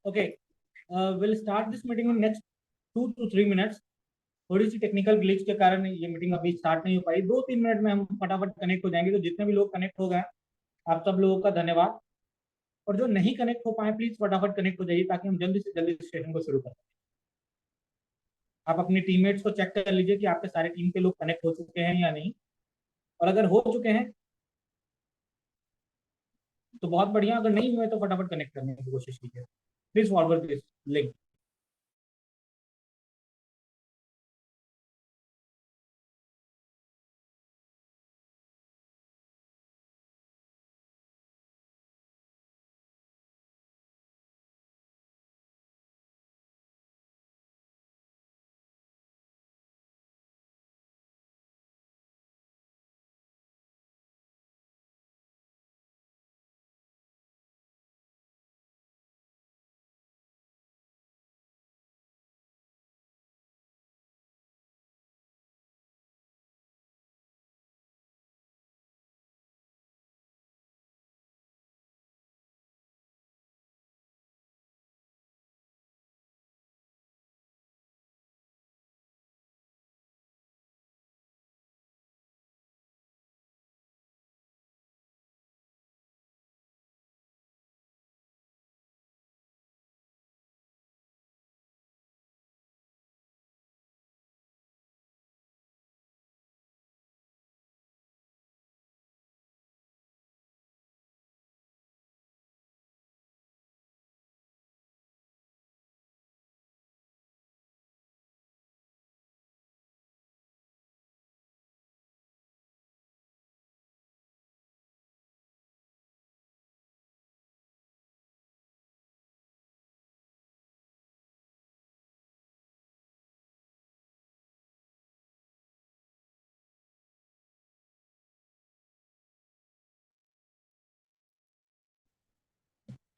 Okay, will start this meeting in next 2 to 3 minutes। थोड़ी सी technical glitch के कारण ये मीटिंग अभी स्टार्ट नहीं हो पाई। 2-3 मिनट में हम फटाफट कनेक्ट हो जाएंगे। तो जितने भी लोग कनेक्ट हो गए, आप सब लोगों का धन्यवाद। और जो नहीं कनेक्ट हो पाए, प्लीज फटाफट कनेक्ट हो जाइए ताकि हम जल्दी से जल्दी सेशन को शुरू कर सकें। आप अपनी टीममेट्स को चेक कर लीजिए कि आपके सारे टीम के लोग कनेक्ट हो चुके हैं या नहीं। और अगर हो चुके हैं तो बहुत बढ़िया, अगर नहीं हुए तो फटाफट कनेक्ट करने की कोशिश कीजिए। Please forward this link.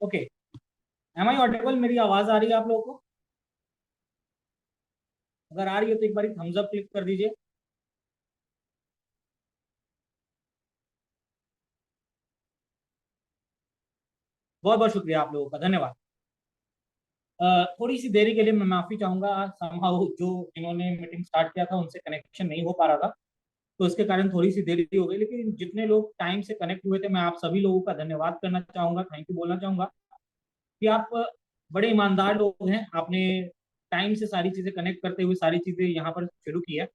Okay, am I audible? मेरी आवाज आ रही है आप लोगों को? अगर आ रही है तो एक बार थम्स अप क्लिक कर दीजिए। बहुत बहुत शुक्रिया आप लोगों का, धन्यवाद। थोड़ी सी देरी के लिए मैं माफी चाहूंगा। समहाउ जो इन्होंने मीटिंग स्टार्ट किया था उनसे कनेक्शन नहीं हो पा रहा था, तो इसके कारण थोड़ी सी देरी हो गई। लेकिन जितने लोग टाइम से कनेक्ट हुए थे, मैं आप सभी लोगों का धन्यवाद करना चाहूंगा, थैंक यू बोलना चाहूंगा कि आप बड़े ईमानदार लोग हैं। आपने टाइम से सारी चीजें कनेक्ट करते हुए सारी चीजें यहाँ पर शुरू की है।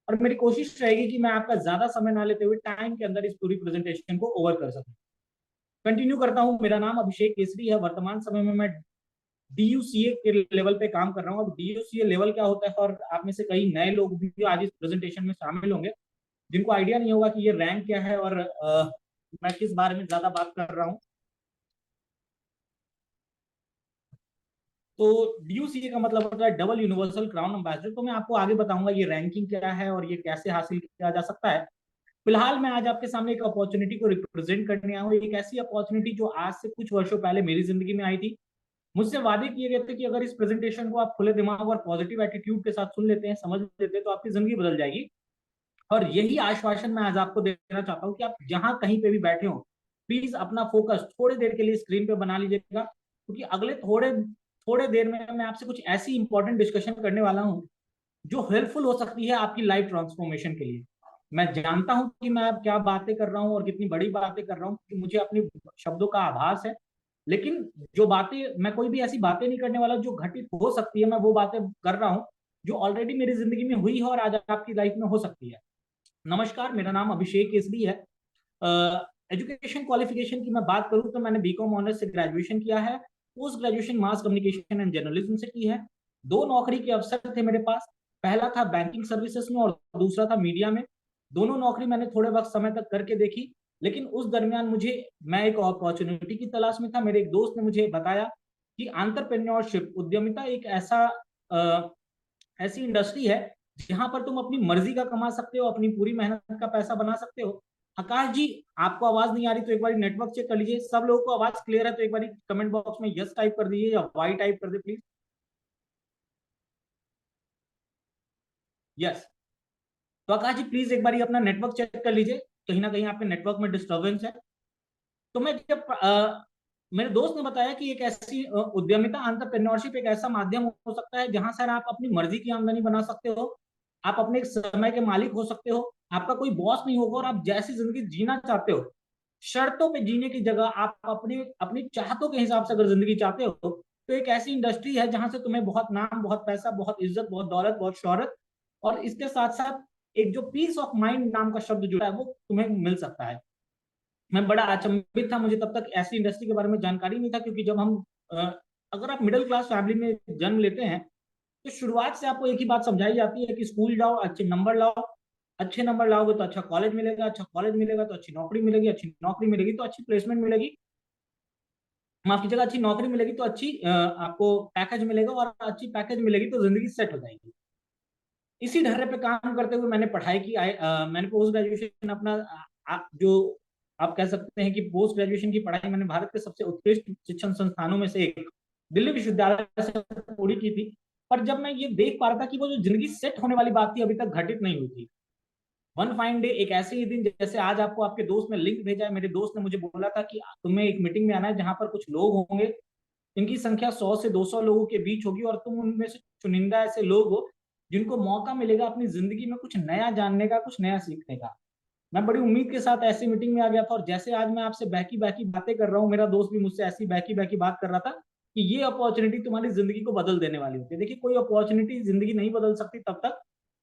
और मेरी कोशिश रहेगी कि मैं आपका ज्यादा समय ना लेते हुए टाइम के अंदर इस पूरी प्रेजेंटेशन को ओवर कर सकूं। कंटिन्यू करता हूं। मेरा नाम अभिषेक केसरी है। वर्तमान समय में मैं डीयूसीए के लेवल पे काम कर रहा हूँ। अब डीयूसीए लेवल क्या होता है, और आप में से कई नए लोग भी आज इस प्रेजेंटेशन में शामिल होंगे जिनको आइडिया नहीं होगा कि ये रैंक क्या है और मैं किस बारे में ज्यादा बात कर रहा हूँ। तो डीयूसीए का मतलब होता है डबल यूनिवर्सल क्राउन एम्बेसडर। तो मैं आपको आगे बताऊंगा ये रैंकिंग क्या है और ये कैसे हासिल किया जा सकता है। फिलहाल मैं आज आपके सामने एक अपॉर्चुनिटी को रिप्रेजेंट करने आया हूँ। एक ऐसी अपॉर्चुनिटी जो आज से कुछ वर्षों पहले मेरी जिंदगी में आई थी। मुझसे वादे किए गए थे कि अगर इस प्रेजेंटेशन को आप खुले दिमाग और पॉजिटिव एटीट्यूड के साथ सुन लेते हैं, समझ लेते हैं, तो आपकी जिंदगी बदल जाएगी। और यही आश्वासन मैं आज आपको देना चाहता हूँ कि आप जहां कहीं पे भी बैठे हो, प्लीज अपना फोकस थोड़ी देर के लिए स्क्रीन पे बना लीजिएगा, क्योंकि अगले थोड़े थोड़े देर में मैं आपसे कुछ ऐसी इंपॉर्टेंट डिस्कशन करने वाला हूँ जो हेल्पफुल हो सकती है आपकी लाइफ ट्रांसफॉर्मेशन के लिए। मैं जानता हूं कि मैं अब क्या बातें कर रहा हूं और कितनी बड़ी बातें कर रहा हूं, कि मुझे अपनी शब्दों का आभास है। लेकिन जो बातें, मैं कोई भी ऐसी बातें नहीं करने वाला जो घटित हो सकती है। मैं वो बातें कर रहा हूं जो ऑलरेडी मेरी जिंदगी में हुई है और आज आपकी लाइफ में हो सकती है। नमस्कार, मेरा नाम अभिषेक केसरी है। एजुकेशन क्वालिफिकेशन की मैं बात करूं तो मैंने बीकॉम ऑनर्स से ग्रेजुएशन किया है। Post graduation mass communication and journalism से की है। दो नौकरी के अवसर थे मेरे पास। पहला था बैंकिंग सर्विसेज में और दूसरा था मीडिया में। दोनों नौकरी मैंने थोड़े वक्त समय तक करके देखी। लेकिन उस दरमियान मैं एक अपॉर्चुनिटी की तलाश में था। मेरे एक दोस्त ने मुझे बताया कि एंटरप्रेन्योरशिप, उद्यमिता एक ऐसी इंडस्ट्री है जहां पर तुम अपनी मर्जी का कमा सकते हो, अपनी पूरी मेहनत का पैसा बना सकते हो। आकाश जी, आपको आवाज नहीं आ रही तो एक बार नेटवर्क चेक कर लीजिए। सब लोगों को आवाज क्लियर है तो एक बार कमेंट बॉक्स में यस टाइप कर दीजिए या वाई टाइप कर दे प्लीज। यस। तो आकाश जी प्लीज एक बार अपना नेटवर्क चेक कर लीजिए, कहीं ना कहीं आपके नेटवर्क में डिस्टर्बेंस है। तो मैं जब मेरे दोस्त ने बताया कि एक ऐसी उद्यमिता, एंटरप्रेन्योरशिप एक ऐसा माध्यम हो सकता है जहां सर आप अपनी मर्जी की आमदनी बना सकते हो, आप अपने समय के मालिक हो सकते हो, आपका कोई बॉस नहीं होगा और आप जैसी जिंदगी जीना चाहते हो, शर्तों पे जीने की जगह आप अपने अपनी चाहतों के हिसाब से अगर जिंदगी चाहते हो, तो एक ऐसी इंडस्ट्री है जहां से तुम्हें बहुत नाम, बहुत पैसा, बहुत इज्जत, बहुत दौलत, बहुत शोहरत, और इसके साथ साथ एक जो पीस ऑफ माइंड नाम का शब्द जुड़ा है वो तुम्हें मिल सकता है। मैं बड़ा अचंभित था, मुझे तब तक ऐसी इंडस्ट्री के बारे में जानकारी नहीं था, क्योंकि जब हम अ, अगर आप मिडिल क्लास फैमिली में जन्म लेते हैं तो शुरुआत से आपको एक ही बात समझाई जाती है कि स्कूल जाओ, अच्छे नंबर लाओ, अच्छे नंबर लाओगे तो अच्छा कॉलेज मिलेगा, अच्छा कॉलेज मिलेगा तो अच्छी नौकरी मिलेगी, अच्छी नौकरी मिलेगी तो अच्छी प्लेसमेंट मिलेगी, माफ कीजिएगा, अच्छी नौकरी मिलेगी तो अच्छी आपको पैकेज मिलेगा, और अच्छी पैकेज मिलेगी तो जिंदगी सेट हो जाएगी। इसी ढर्रे पे काम करते हुए मैंने पढ़ाई की, मैंने पोस्ट ग्रेजुएशन अपना जो आप कह सकते हैं कि पोस्ट ग्रेजुएशन की पढ़ाई मैंने भारत के सबसे उत्कृष्ट शिक्षण संस्थानों में से एक दिल्ली विश्वविद्यालय से पूरी की थी। पर जब मैं ये देख पा रहा था कि वो जो जिंदगी सेट होने वाली बात थी अभी तक घटित नहीं हुई थी। वन फाइन डे, एक ऐसे ही दिन जैसे आज आपको आपके दोस्त ने लिंक भेजा है, मेरे दोस्त ने मुझे बोला था कि तुम्हें एक मीटिंग में आना है जहां पर कुछ लोग होंगे, इनकी संख्या 100 से 200 लोगों के बीच होगी, और तुम उनमें से चुनिंदा ऐसे लोग हो जिनको मौका मिलेगा अपनी जिंदगी में कुछ नया जानने का, कुछ नया सीखने का। मैं बड़ी उम्मीद के साथ ऐसी मीटिंग में आ गया था, और जैसे आज मैं आपसे बहकी बहकी बातें कर रहा हूँ, मेरा दोस्त भी मुझसे ऐसी बहकी बहकी बात कर रहा था कि ये अपॉर्चुनिटी तुम्हारी जिंदगी को बदल देने वाली होती है। देखिए, कोई अपॉर्चुनिटी जिंदगी नहीं बदल सकती तब तक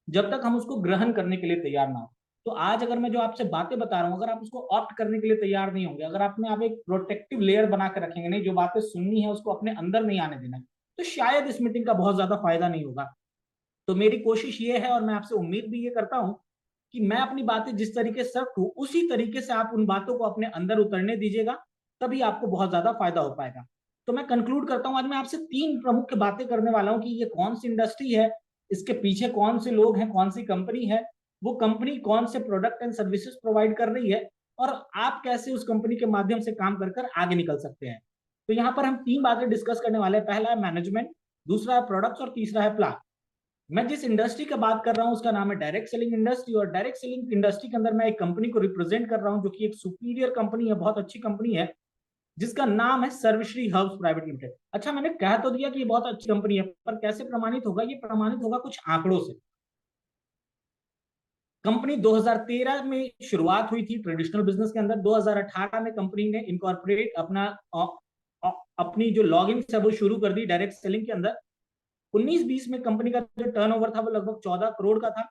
जब तक हम उसको ग्रहण करने के लिए तैयार ना हो। तो आज अगर मैं जो आपसे बातें बता रहा हूँ, अगर आप उसको ऑप्ट करने के लिए तैयार नहीं होंगे, अगर आपने आप एक प्रोटेक्टिव लेयर बना कर रखेंगे, नहीं जो बातें सुननी है उसको अपने अंदर नहीं आने देना, तो शायद इस मीटिंग का बहुत ज्यादा फायदा नहीं होगा। तो मेरी कोशिश ये है, और मैं आपसे उम्मीद भी ये करता हूं कि मैं अपनी बातें जिस तरीके से रखूं उसी तरीके से आप उन बातों को अपने अंदर उतरने दीजिएगा, तभी आपको बहुत ज्यादा फायदा हो पाएगा। तो मैं कंक्लूड करता हूं, आज मैं आपसे तीन प्रमुख बातें करने वाला हूं कि ये कौन सी इंडस्ट्री है, इसके पीछे कौन से लोग हैं, कौन सी कंपनी है, वो कंपनी कौन से प्रोडक्ट एंड सर्विसेज प्रोवाइड कर रही है, और आप कैसे उस कंपनी के माध्यम से काम कर कर आगे निकल सकते हैं। तो यहाँ पर हम तीन बातें डिस्कस करने वाले हैं। पहला है मैनेजमेंट, दूसरा है प्रोडक्ट्स, और तीसरा है प्लान। मैं जिस इंडस्ट्री का बात कर रहा हूं उसका नाम है डायरेक्ट सेलिंग इंडस्ट्री, और डायरेक्ट सेलिंग इंडस्ट्री के अंदर मैं एक कंपनी को रिप्रेजेंट कर रहा हूं जो कि एक सुपीरियर कंपनी है, बहुत अच्छी कंपनी है, जिसका नाम है सर्वश्री हर्ब्स प्राइवेट लिमिटेड। अच्छा, मैंने कह तो दिया कि ये बहुत अच्छी कंपनी है, पर कैसे प्रमाणित होगा? ये प्रमाणित होगा कुछ आंकड़ों से। कंपनी 2013 में शुरुआत हुई थी ट्रेडिशनल बिजनेस के अंदर। 2018 में कंपनी ने इनकॉर्पोरेट अपनी जो लॉगिन है वो शुरू कर दी डायरेक्ट सेलिंग के अंदर। 19-20 में कंपनी का जो टर्नओवर था वो लगभग 14 करोड़ का था।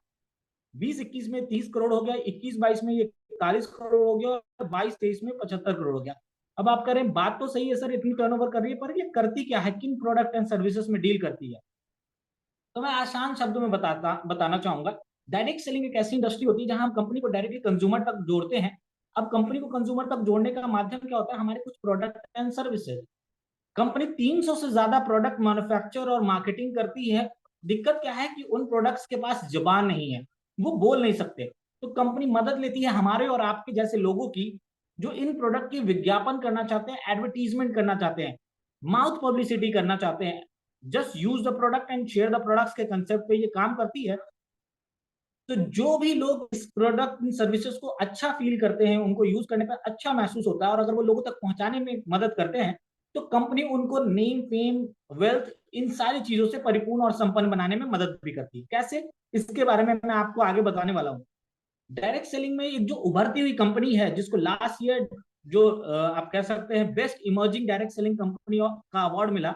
20-21 में 30 करोड़ हो गया, 21-22 में ये 41 करोड़ हो गया, और 22-23 में 75 करोड़ हो गया। अब आप कह रहे हैं बात तो सही है सर, इतनी टर्नओवर कर रही है, पर ये करती क्या है, किन प्रोडक्ट एंड सर्विसेज में डील करती है? तो मैं आसान शब्दों में बताना चाहूंगा। डायरेक्ट सेलिंग एक ऐसी इंडस्ट्री होती है जहां हम कंपनी को डायरेक्टली कंज्यूमर तक जोड़ते हैं। अब कंपनी को कंज्यूमर तक जोड़ने का माध्यम क्या होता है? हमारे कुछ प्रोडक्ट एंड सर्विसेज। कंपनी 300 से ज्यादा प्रोडक्ट मैन्युफैक्चर और मार्केटिंग करती है। दिक्कत क्या है कि उन प्रोडक्ट्स के पास जुबान नहीं है, वो बोल नहीं सकते। तो कंपनी मदद लेती है हमारे और आपके जैसे लोगों की, जो इन प्रोडक्ट की विज्ञापन करना चाहते हैं, एडवर्टीजमेंट करना चाहते हैं, माउथ पब्लिसिटी करना चाहते हैं, just use the product and share the products के कंसेप्ट पे ये काम करती है। तो जो भी लोग इस प्रोडक्ट सर्विसेज को अच्छा फील करते हैं, उनको यूज करने पर अच्छा महसूस होता है, और अगर वो लोगों तक पहुंचाने में मदद करते हैं, तो कंपनी उनको नेम, फेम, वेल्थ, इन सारी चीजों से परिपूर्ण और संपन्न बनाने में मदद भी करती है। कैसे? इसके बारे में मैं आपको आगे बताने वाला हूँ। डायरेक्ट सेलिंग में एक जो उभरती हुई कंपनी है, जिसको लास्ट ईयर जो आप कह सकते हैं best emerging direct selling company का अवार्ड मिला,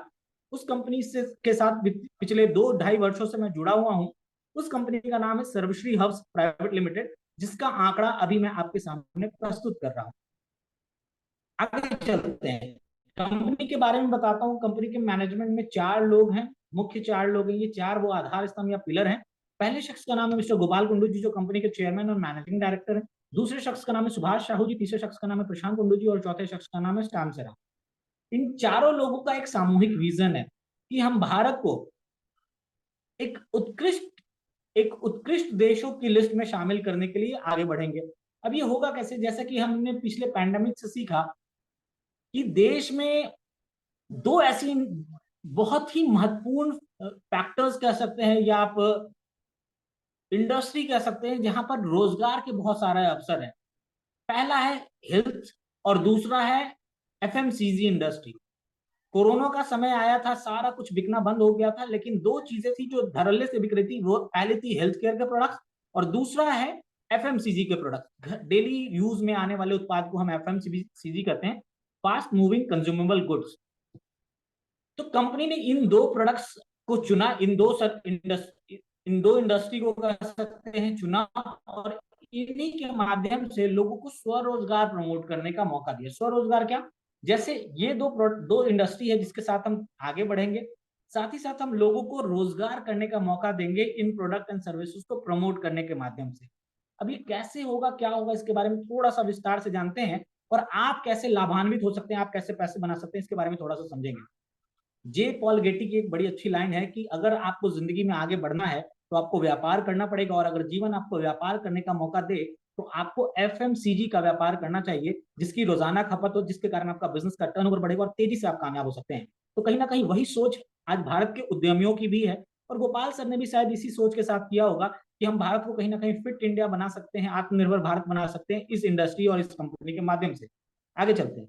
उस कंपनी से के साथ पिछले 2-2.5 वर्षों से मैं जुड़ा हुआ हूं। उस कंपनी का नाम है सर्वश्री हब्स प्राइवेट लिमिटेड, जिसका आंकड़ा अभी मैं आपके सामने प्रस्तुत कर रहा हूं। आगे चलते हैं, कंपनी के बारे में बताता हूँ। कंपनी के मैनेजमेंट में चार लोग हैं, मुख्य चार लोग हैं। ये चार वो आधार स्तंभ या पिलर हैं। पहले शख्स का नाम है मिस्टर गोपाल कुंडू जी, जो कंपनी के चेयरमैन और मैनेजिंग डायरेक्टर हैं। दूसरे शख्स का नाम है सुभाष साहू जी, तीसरे शख्स का नाम है प्रशांत कुंडू जी, और चौथे शख्स का नाम है स्टैम सेरा। इन चारों लोगों का एक सामूहिक विजन है कि हम भारत को एक उत्कृष्ट एक उत्कृष्ट देशों की लिस्ट में शामिल करने के लिए आगे बढ़ेंगे। अब ये होगा कैसे? जैसा कि हमने पिछले पैंडेमिक से सीखा कि देश में दो ऐसी बहुत ही महत्वपूर्ण फैक्टर्स कह सकते हैं, या आप इंडस्ट्री कह सकते हैं, जहां पर रोजगार के बहुत सारे अवसर हैं। पहला है हेल्थ, और दूसरा है एफएमसीजी इंडस्ट्री। कोरोना का समय आया था, सारा कुछ बिकना बंद हो गया था, लेकिन दो चीजें थी जो धड़ल्ले से बिक रही थी। वो पहले थी हेल्थ केयर के प्रोडक्ट्स और दूसरा है एफएमसीजी के प्रोडक्ट। डेली यूज में आने वाले उत्पाद को हम एफएमसीजी कहते हैं, फास्ट मूविंग कंज्यूमेबल गुड्स। तो कंपनी ने इन दो प्रोडक्ट्स को चुना, इन दो इंडस्ट्री को कह सकते हैं चुना, और इन्हीं के माध्यम से लोगों को स्वरोजगार प्रमोट करने का मौका दिया। स्वरोजगार क्या? जैसे ये दो इंडस्ट्री है जिसके साथ हम आगे बढ़ेंगे, साथ ही साथ हम लोगों को रोजगार करने का मौका देंगे इन प्रोडक्ट एंड सर्विसेज को प्रमोट करने के माध्यम से। अब ये कैसे होगा, क्या होगा, इसके बारे में थोड़ा सा विस्तार से जानते हैं, और आप कैसे लाभान्वित हो सकते हैं, आप कैसे पैसे बना सकते हैं, इसके बारे में थोड़ा सा समझेंगे। जे पॉल गेटी की एक बड़ी अच्छी लाइन है कि अगर आपको जिंदगी में आगे बढ़ना है तो आपको व्यापार करना पड़ेगा, और अगर जीवन आपको व्यापार करने का मौका दे तो आपको एफएमसीजी का व्यापार करना चाहिए, जिसकी रोजाना खपत हो, जिसके कारण आपका बिजनेस का टर्नओवर बढ़ेगा और तेजी से आप कामयाब हो सकते हैं। तो कहीं ना कहीं वही सोच आज भारत के उद्यमियों की भी है, और गोपाल सर ने भी शायद इसी सोच के साथ किया होगा कि हम भारत को कहीं ना कहीं फिट इंडिया बना सकते हैं, आत्मनिर्भर भारत बना सकते हैं इस इंडस्ट्री और इस कंपनी के माध्यम से। आगे चलते हैं।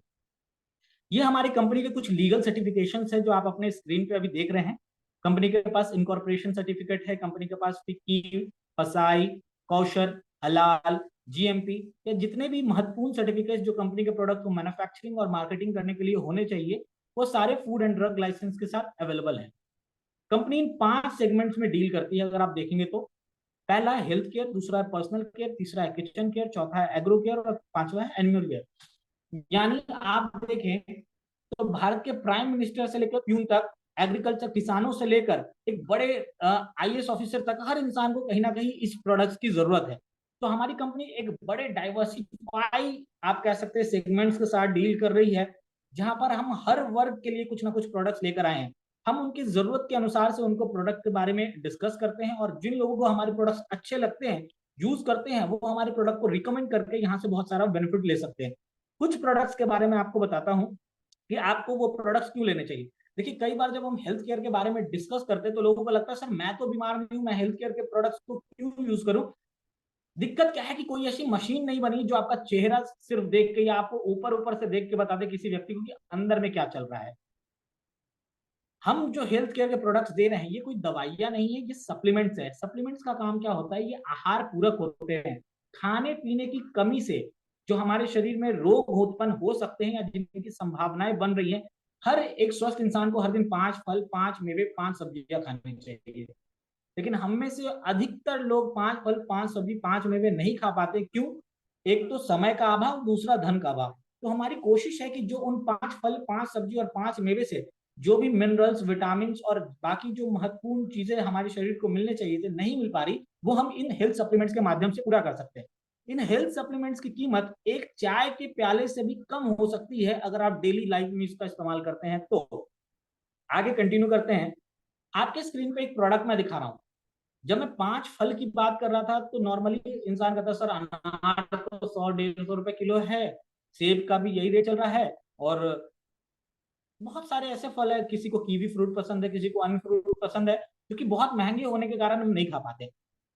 ये हमारी कंपनी के कुछ लीगल सर्टिफिकेशन है जो आप अपने स्क्रीन पे अभी देख रहे हैं। कंपनी के पास इनकॉर्पोरेशन सर्टिफिकेट है, कंपनी के पास फिक्की, फसाई, कौशल, हलाल, जीएमपी, या जितने भी महत्वपूर्ण सर्टिफिकेट जो कंपनी के प्रोडक्ट को मैन्युफैक्चरिंग और मार्केटिंग करने के लिए होने चाहिए, वो सारे फूड एंड ड्रग लाइसेंस के साथ अवेलेबल है। कंपनी इन 5 सेगमेंट्स में डील करती है अगर आप देखेंगे तो। पहला है हेल्थ केयर, दूसरा है पर्सनल केयर, तीसरा है किचन केयर, चौथा है एग्रो केयर और पांचवा है एनिमल केयर। यानी आप देखें तो भारत के प्राइम मिनिस्टर से लेकर प्यून तक, एग्रीकल्चर किसानों से लेकर एक बड़े आईएएस ऑफिसर तक, हर इंसान को कहीं ना कहीं इस प्रोडक्ट्स की जरूरत है। तो हमारी कंपनी एक बड़े डाइवर्सिफाई आप कह सकते हैं सेगमेंट्स के साथ डील कर रही है, जहां पर हम हर वर्ग के लिए कुछ ना कुछ प्रोडक्ट्स लेकर आए हैं। हम उनकी जरूरत के अनुसार से उनको प्रोडक्ट के बारे में डिस्कस करते हैं, और जिन लोगों को हमारे प्रोडक्ट्स अच्छे लगते हैं, यूज करते हैं, वो हमारे प्रोडक्ट को रिकमेंड करके यहाँ से बहुत सारा बेनिफिट ले सकते हैं। कुछ प्रोडक्ट्स के बारे में आपको बताता हूँ कि आपको वो प्रोडक्ट्स क्यों लेने चाहिए। देखिए, कई बार जब हम हेल्थ केयर के बारे में डिस्कस करते हैं तो लोगों को लगता है सर मैं तो बीमार नहीं हूं, मैं हेल्थ केयर के प्रोडक्ट्स को क्यों यूज करूं। दिक्कत क्या है कि कोई ऐसी मशीन नहीं बनी जो आपका चेहरा सिर्फ देख के या आपको ऊपर ऊपर से देख के बता दे किसी व्यक्ति को कि अंदर में क्या चल रहा है। हम जो हेल्थ केयर के प्रोडक्ट्स दे रहे हैं ये कोई दवाइयां नहीं है, ये सप्लीमेंट्स है। सप्लीमेंट्स का काम क्या होता है, ये आहार पूरक होते हैं। खाने पीने की कमी से जो हमारे शरीर में रोग उत्पन्न हो सकते हैं या जिनकी संभावनाएं बन रही हैं, हर एक स्वस्थ इंसान को हर दिन 5 फल, 5 मेवे, 5 सब्जियां खानी चाहिए। लेकिन हम में से अधिकतर लोग 5 फल, 5 सब्जी, 5 मेवे नहीं खा पाते। क्यों? एक तो समय का अभाव, दूसरा धन का अभाव। तो हमारी कोशिश है कि जो उन 5 फल, 5 सब्जी और 5 मेवे से जो भी मिनरल्स, विटामिन और बाकी जो महत्वपूर्ण चीजें हमारे शरीर को मिलने चाहिए थे, नहीं मिल पा रही, वो हम इन हेल्थ सप्लीमेंट्स के माध्यम से पूरा कर सकते हैं। इन हेल्थ सप्लीमेंट्स की कीमत एक चाय के प्याले से भी कम हो सकती है अगर आप डेली लाइफ में इसका इस्तेमाल करते हैं तो। आगे कंटिन्यू करते हैं। आपके स्क्रीन पे एक प्रोडक्ट मैं दिखा रहा हूं। जब मैं 5 फल की बात कर रहा था तो नॉर्मली इंसान कहता सर अनार तो 100-150 रुपए किलो है, सेब का भी यही रेट चल रहा है, और बहुत सारे ऐसे फल है, किसी को कीवी फ्रूट पसंद है, किसी को अन्य फ्रूट पसंद है, जो कि बहुत महंगे होने के कारण हम नहीं खा पाते।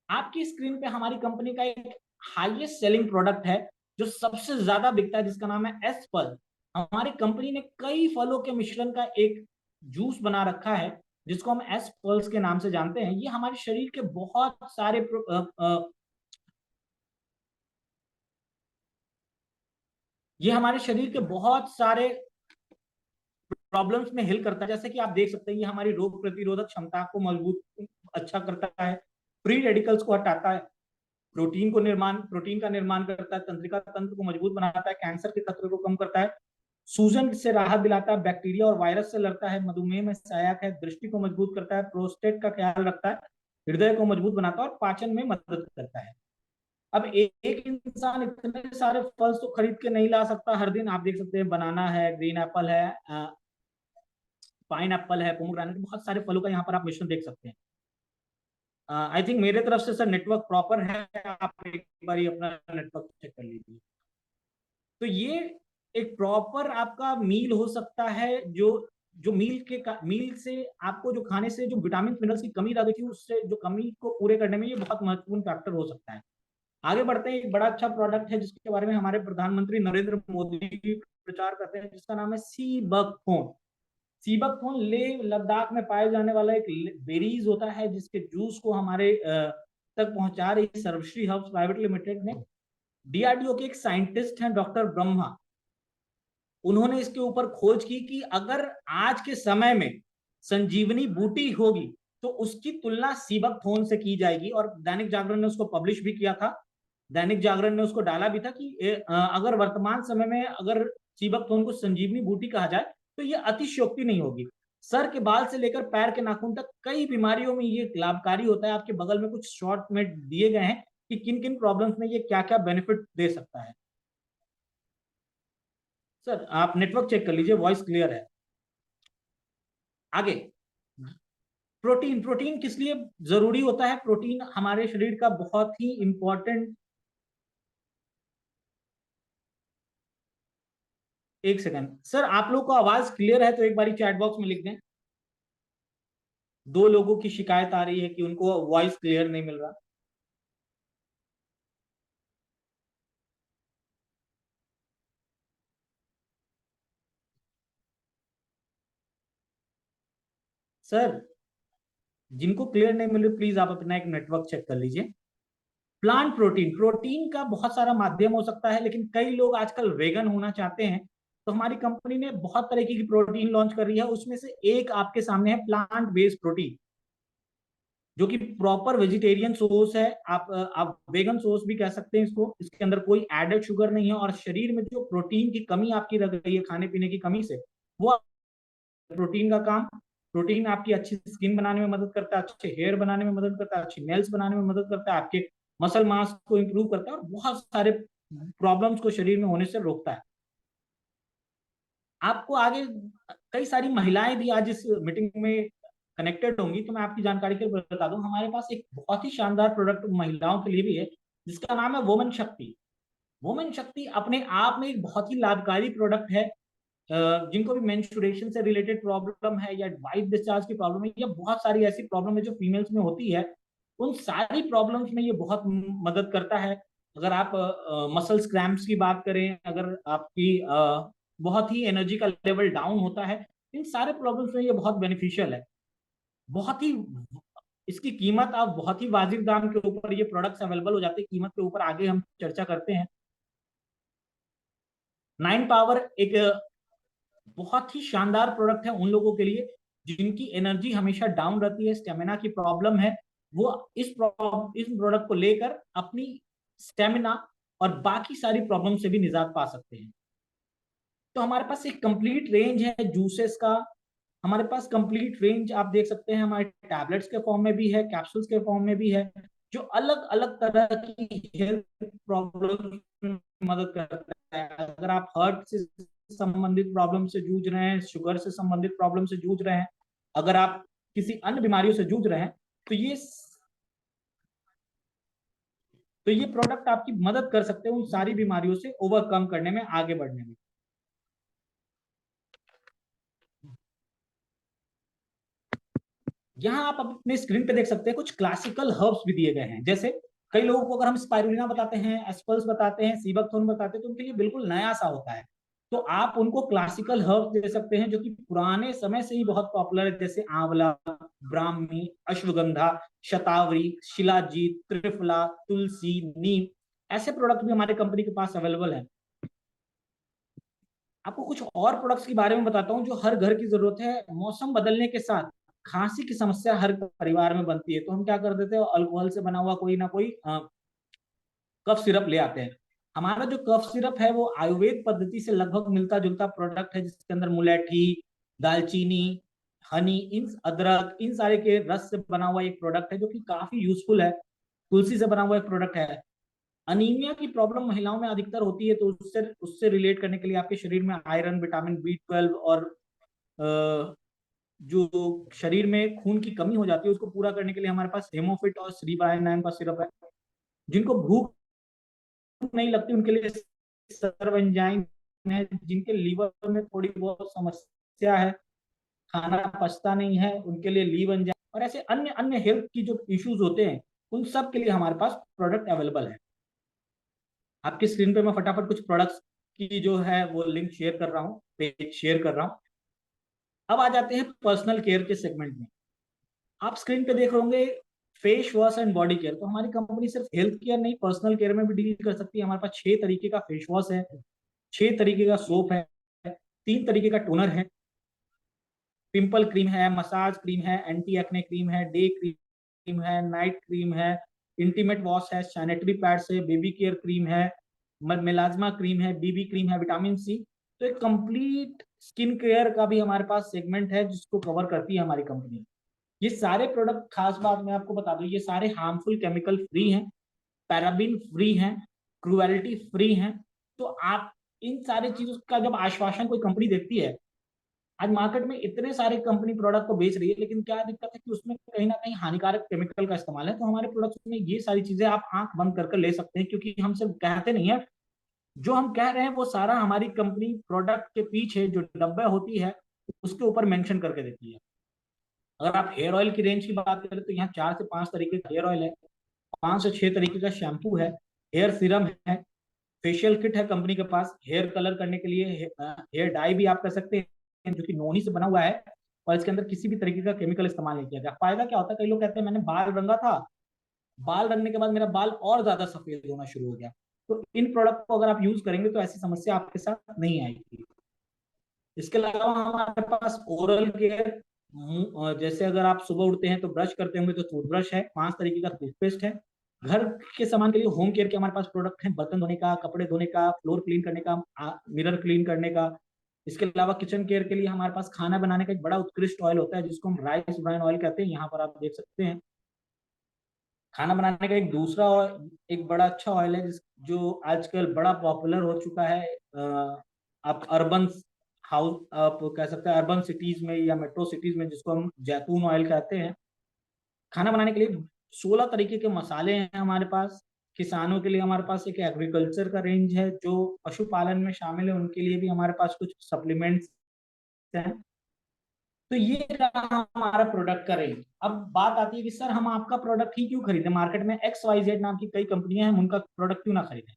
आपकी स्क्रीन पे हमारी कंपनी का एक हाईएस्ट सेलिंग प्रोडक्ट है जो सबसे ज्यादा बिकता है, जिसका नाम है एस फल। हमारी कंपनी ने कई फलों के मिश्रण का एक जूस बना रखा है जिसको हम एस फल्स के नाम से जानते हैं। ये हमारे शरीर के बहुत सारे ये हमारे शरीर के बहुत सारे प्रॉब्लम्स में हेल्प करता है। जैसे कि आप देख सकते हैं ये हमारी रोग प्रतिरोधक क्षमता को मजबूत अच्छा करता है, फ्री रेडिकल्स को हटाता है, प्रोटीन का निर्माण करता है, तंत्रिका तंत्र को मजबूत बनाता है, कैंसर के खतरे को कम करता है, सूजन से राहत दिलाता है, बैक्टीरिया और वायरस से लड़ता है, मधुमेह में सहायक है, दृष्टि को मजबूत करता है, प्रोस्टेट का ख्याल रखता है, हृदय को मजबूत बनाता है और पाचन में मदद करता है। अब एक इंसान इतने सारे फल तो खरीद के नहीं ला सकता हर दिन। आप देख सकते हैं बनाना है, ग्रीन एप्पल है, पाइन एप्पल है, पोमोग्रेनेट, बहुत सारे फलों का यहाँ पर आप मिश्रण देख सकते हैं। आई थिंक मेरे तरफ से सर नेटवर्क प्रॉपर है, आप एक बार अपना नेटवर्क चेक कर लीजिए। तो ये एक प्रॉपर आपका मील हो सकता है, जो जो मील से आपको जो खाने से जो विटामिन मिनरल्स की कमी लगी थी, उससे जो कमी को पूरे करने में ये बहुत महत्वपूर्ण फैक्टर हो सकता है। आगे बढ़ते हैं, एक बड़ा अच्छा प्रोडक्ट है जिसके बारे में हमारे प्रधानमंत्री नरेंद्र मोदी भी प्रचार करते हैं, जिसका नाम है सी बक फोन। सी बक फोन लेह लद्दाख में पाए जाने वाला एक बेरीज होता है, जिसके जूस को हमारे तक पहुंचा रही सर्वश्री हर्ब्स प्राइवेट लिमिटेड ने। डीआरडीओ के एक साइंटिस्ट हैं डॉक्टर ब्रह्मा, उन्होंने इसके ऊपर खोज की कि अगर आज के समय में संजीवनी बूटी होगी तो उसकी तुलना सीबक थोन से की जाएगी। और दैनिक जागरण ने उसको पब्लिश भी किया था, दैनिक जागरण ने उसको डाला भी था कि अगर वर्तमान समय में अगर सीबक थोन को संजीवनी बूटी कहा जाए तो ये अतिशयोक्ति नहीं होगी। सर के बाल से लेकर पैर के नाखून तक कई बीमारियों में ये लाभकारी होता है। आपके बगल में कुछ शॉर्ट में दिए गए हैं कि किन किन प्रॉब्लम्स में ये क्या क्या बेनिफिट दे सकता है। सर आप नेटवर्क चेक कर लीजिए, वॉइस क्लियर है। आगे, प्रोटीन। प्रोटीन किस लिए जरूरी होता है? प्रोटीन हमारे शरीर का बहुत ही इंपॉर्टेंट, एक सेकंड सर, आप लोग को आवाज क्लियर है तो एक बारी चैट बॉक्स में लिख दें। दो लोगों की शिकायत आ रही है कि उनको वॉइस क्लियर नहीं मिल रहा। सर जिनको क्लियर नहीं मिल रही, प्लीज आप अपना एक नेटवर्क चेक कर लीजिए। Plant protein. प्रोटीन का बहुत सारा माध्यम हो सकता है, लेकिन कई लोग आजकल वेगन होना चाहते हैं, तो हमारी कंपनी ने बहुत तरीके की प्रोटीन लॉन्च कर रही है। उसमें से एक आपके सामने है प्लांट बेस्ड प्रोटीन, जो कि प्रॉपर वेजिटेरियन सोर्स है। आप वेगन सोर्स भी कह सकते हैं इसको। इसके अंदर कोई एडेड शुगर नहीं है, और शरीर में जो प्रोटीन की कमी आपकी रह गई है खाने पीने की कमी से, वो प्रोटीन का काम। प्रोटीन आपकी अच्छी स्किन बनाने में मदद करता है, अच्छे हेयर बनाने में मदद करता है, अच्छी नेल्स बनाने में मदद करता है, आपके मसल मास को इंप्रूव करता है, और बहुत सारे प्रॉब्लम्स को शरीर में होने से रोकता है। आपको आगे कई सारी महिलाएं भी आज इस मीटिंग में कनेक्टेड होंगी, तो मैं आपकी जानकारी के लिए बता दूं, हमारे पास एक बहुत ही शानदार प्रोडक्ट महिलाओं के लिए भी है, जिसका नाम है वोमन शक्ति। वोमन शक्ति अपने आप में एक बहुत ही लाभकारी प्रोडक्ट है। जिनको भी मेंस्ट्रुएशन से रिलेटेड प्रॉब्लम है, या वाइट डिस्चार्ज की प्रॉब्लम है, या बहुत सारी ऐसी प्रॉब्लम है जो फीमेल्स में होती है, उन सारी प्रॉब्लम्स में ये बहुत मदद करता है। अगर आप मसल क्रैम्प्स की बात करें, अगर आपकी बहुत ही एनर्जी का लेवल डाउन होता है, इन सारे प्रॉब्लम्स में ये बहुत बेनिफिशियल है। बहुत ही इसकी कीमत आप बहुत ही वाजिब दाम के ऊपर ये प्रोडक्ट्स अवेलेबल हो जाते हैं। कीमत के ऊपर आगे हम चर्चा करते हैं। 9 पावर एक बहुत ही शानदार प्रोडक्ट है उन लोगों के लिए जिनकी एनर्जी हमेशा डाउन रहती है, स्टेमिना की प्रॉब्लम है। वो इस प्रोडक्ट को लेकर अपनी स्टेमिना और बाकी सारी प्रॉब्लम से भी निजात पा सकते हैं। तो हमारे पास एक कंप्लीट रेंज है जूसेस का। हमारे पास कंप्लीट रेंज आप देख सकते हैं, हमारे टैबलेट्स के फॉर्म में भी है, कैप्सूल्स के फॉर्म में भी है, जो अलग अलग तरह की हेल्थ प्रॉब्लम में मदद करता है। अगर आप हार्ट से संबंधित प्रॉब्लम से जूझ रहे हैं, शुगर से संबंधित प्रॉब्लम से जूझ रहे हैं, अगर आप किसी अन्य बीमारियों से जूझ रहे हैं, तो ये प्रोडक्ट आपकी मदद कर सकते हैं उन सारी बीमारियों से ओवरकम करने में, आगे बढ़ने में। यहाँ आप अपने स्क्रीन पे देख सकते हैं कुछ क्लासिकल हर्ब्स भी दिए गए हैं। जैसे कई लोगों को अगर हम स्पाइरुलिना बताते हैं, एस्पल्स बताते हैं, सीबकथोर्न बताते हैं, तो उनके लिए बिल्कुल नया सा होता है। तो आप उनको क्लासिकल हर्ब्स दे सकते हैं जो कि पुराने समय से ही बहुत पॉपुलर है, जैसे आंवला, ब्राह्मी, अश्वगंधा, शतावरी, शिलाजीत, त्रिफला, तुलसी, नीम। ऐसे प्रोडक्ट भी हमारे कंपनी के पास अवेलेबल है। आपको कुछ और प्रोडक्ट्स के बारे में बताता हूँ जो हर घर की जरूरत है। मौसम बदलने के साथ खांसी की समस्या हर परिवार में बनती है, तो हम क्या कर देते हैं, अल्कोहल से बना हुआ कोई ना कोई कफ सिरप ले आते हैं। हमारा जो कफ सिरप है वो आयुर्वेद पद्धति से लगभग मिलता जुलता प्रोडक्ट है, जिसके अंदर मुलेठी, दालचीनी, हनी, इन अदरक, इन सारे के रस से बना हुआ एक प्रोडक्ट है जो कि काफी यूजफुल है। तुलसी से बना हुआ एक प्रोडक्ट है। अनीमिया की प्रॉब्लम महिलाओं में अधिकतर होती है, तो उससे उससे रिलेट करने के लिए आपके शरीर में आयरन, विटामिन बी 12 और जो शरीर में खून की कमी हो जाती है उसको पूरा करने के लिए हमारे पास हेमोफिट और श्रीबायनाइन का सिरप है। जिनको भूख नहीं लगती उनके लिए सर्वएंजाइम है। जिनके लीवर में थोड़ी बहुत समस्या है, खाना पचता नहीं है, उनके लिए लीव एंजाइम और ऐसे अन्य अन्य हेल्थ की जो इश्यूज होते हैं, उन सब के लिए हमारे पास प्रोडक्ट अवेलेबल है। आपकी स्क्रीन पे मैं फटाफट कुछ प्रोडक्ट्स की जो है वो लिंक शेयर कर रहा हूँ, पेज शेयर कर रहा हूँ। अब आ जाते हैं पर्सनल केयर के सेगमेंट में। आप स्क्रीन पे देख रहे होंगे face wash and body care. तो हमारी कंपनी सिर्फ हेल्थ केयर नहीं, पर्सनल केयर में भी डील कर सकती है। हमारे पास 6 तरीके का फेस वॉश है, 6 तरीके का सोप है, 3 तरीके का टोनर है, पिंपल क्रीम है, मसाज क्रीम है, एंटी एक्ने क्रीम है, डे क्रीम है, नाइट क्रीम है, इंटीमेट वॉश है, सैनिटरी पैड्स है, बेबी केयर क्रीम है, मेलाज्मा क्रीम है, बीबी क्रीम है, विटामिन सी। तो एक कंप्लीट स्किन केयर का भी हमारे पास सेगमेंट है जिसको कवर करती है हमारी कंपनी। ये सारे प्रोडक्ट, खास बात मैं आपको बता दूं, ये सारे हार्मफुल केमिकल फ्री हैं, पैराबिन फ्री हैं, क्रुएलिटी फ्री हैं। तो आप इन सारे चीजों का जब आश्वासन कोई कंपनी देती है, आज मार्केट में इतने सारे कंपनी प्रोडक्ट को बेच रही है, लेकिन क्या दिक्कत है कि उसमें कहीं ना कहीं हानिकारक केमिकल का इस्तेमाल है। तो हमारे प्रोडक्ट्स में ये सारी चीजें आप आंख बंद करके ले सकते हैं, क्योंकि हम सिर्फ कहते नहीं है, जो हम कह रहे हैं वो सारा हमारी कंपनी प्रोडक्ट के पीछे जो डब्बे होती है उसके ऊपर मेंशन करके देती है। अगर आप हेयर ऑयल की रेंज की बात करें तो यहाँ 4 से 5 तरीके का हेयर ऑयल है, 5 से 6 तरीके का शैम्पू है, हेयर सीरम है, फेशियल किट है कंपनी के पास, हेयर कलर करने के लिए हेयर डाई भी आप कर सकते हैं जो कि नोनी से बना हुआ है, और इसके अंदर किसी भी तरीके का केमिकल इस्तेमाल नहीं किया गया। फायदा क्या होता है, कई लोग कहते हैं मैंने बाल रंगा था, बाल रंगने के बाद मेरा बाल और ज्यादा सफेद होना शुरू हो गया। तो इन प्रोडक्ट को अगर आप यूज करेंगे तो ऐसी समस्या आपके साथ नहीं आएगी। इसके अलावा हमारे पास ओरल केयर, जैसे अगर आप सुबह उठते हैं तो ब्रश करते होंगे तो टूथब्रश है, 5 तरीके का टूथपेस्ट है। घर के सामान के लिए होम केयर के हमारे पास प्रोडक्ट हैं, बर्तन धोने का, कपड़े धोने का, फ्लोर क्लीन करने का, मिरर क्लीन करने का। इसके अलावा किचन केयर के लिए हमारे पास खाना बनाने का एक बड़ा उत्कृष्ट ऑयल होता है जिसको हम राइस ब्राइन ऑयल कहते हैं, यहाँ पर आप देख सकते हैं। खाना बनाने का एक दूसरा एक बड़ा अच्छा ऑयल है जो आजकल बड़ा पॉपुलर हो चुका है। आप अर्बन हाउस, आप कह सकते हैं अर्बन सिटीज में या मेट्रो सिटीज में, जिसको हम जैतून ऑयल कहते हैं। खाना बनाने के लिए 16 तरीके के मसाले हैं हमारे पास। किसानों के लिए हमारे पास एक एग्रीकल्चर का रेंज है, जो पशुपालन में शामिल है उनके लिए भी हमारे पास कुछ सप्लीमेंट्स हैं। तो ये रहा हमारा प्रोडक्ट का रेंज। अब बात आती है कि सर हम आपका प्रोडक्ट ही क्यों खरीदें, मार्केट में एक्स वाई जेड नाम की कई कंपनियां हैं, हम उनका प्रोडक्ट क्यों ना खरीदें।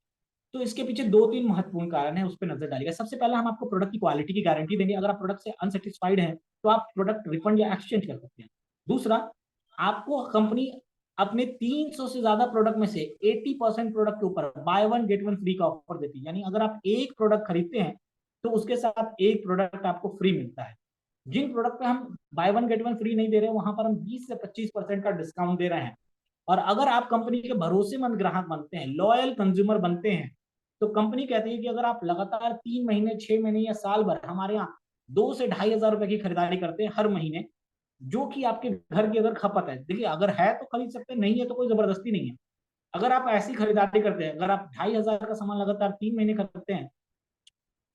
तो इसके पीछे 2-3 महत्वपूर्ण कारण है, उस पर नजर डालिएगा। सबसे पहले हम आपको प्रोडक्ट की क्वालिटी की गारंटी देंगे। अगर आप प्रोडक्ट से अनसेटिस्फाइड हैं तो आप प्रोडक्ट रिफंड या एक्सचेंज कर सकते हैं। दूसरा, आपको कंपनी अपने 300 से ज्यादा प्रोडक्ट में से 80% प्रोडक्ट के ऊपर by one get one free का ऑफर देती है। यानी अगर आप एक प्रोडक्ट खरीदते हैं तो उसके साथ एक प्रोडक्ट आपको फ्री मिलता है। जिन प्रोडक्ट पे हम by one get one free नहीं दे रहे हैं, वहां पर हम 20 से 25% का डिस्काउंट दे रहे हैं। और अगर आप कंपनी के भरोसेमंद ग्राहक बनते हैं, लॉयल कंज्यूमर बनते हैं, तो कंपनी कहती है कि अगर आप लगातार 3 महीने, 6 महीने या साल भर हमारे यहाँ 2 से 2,500 रुपए की खरीदारी करते हैं हर महीने, जो कि आपके घर की अगर खपत है, देखिए अगर है तो खरीद सकते हैं, नहीं है तो कोई जबरदस्ती नहीं है। अगर आप ऐसी खरीदारी करते हैं, अगर आप 2,500 का सामान लगातार 3 महीने खरीदते हैं,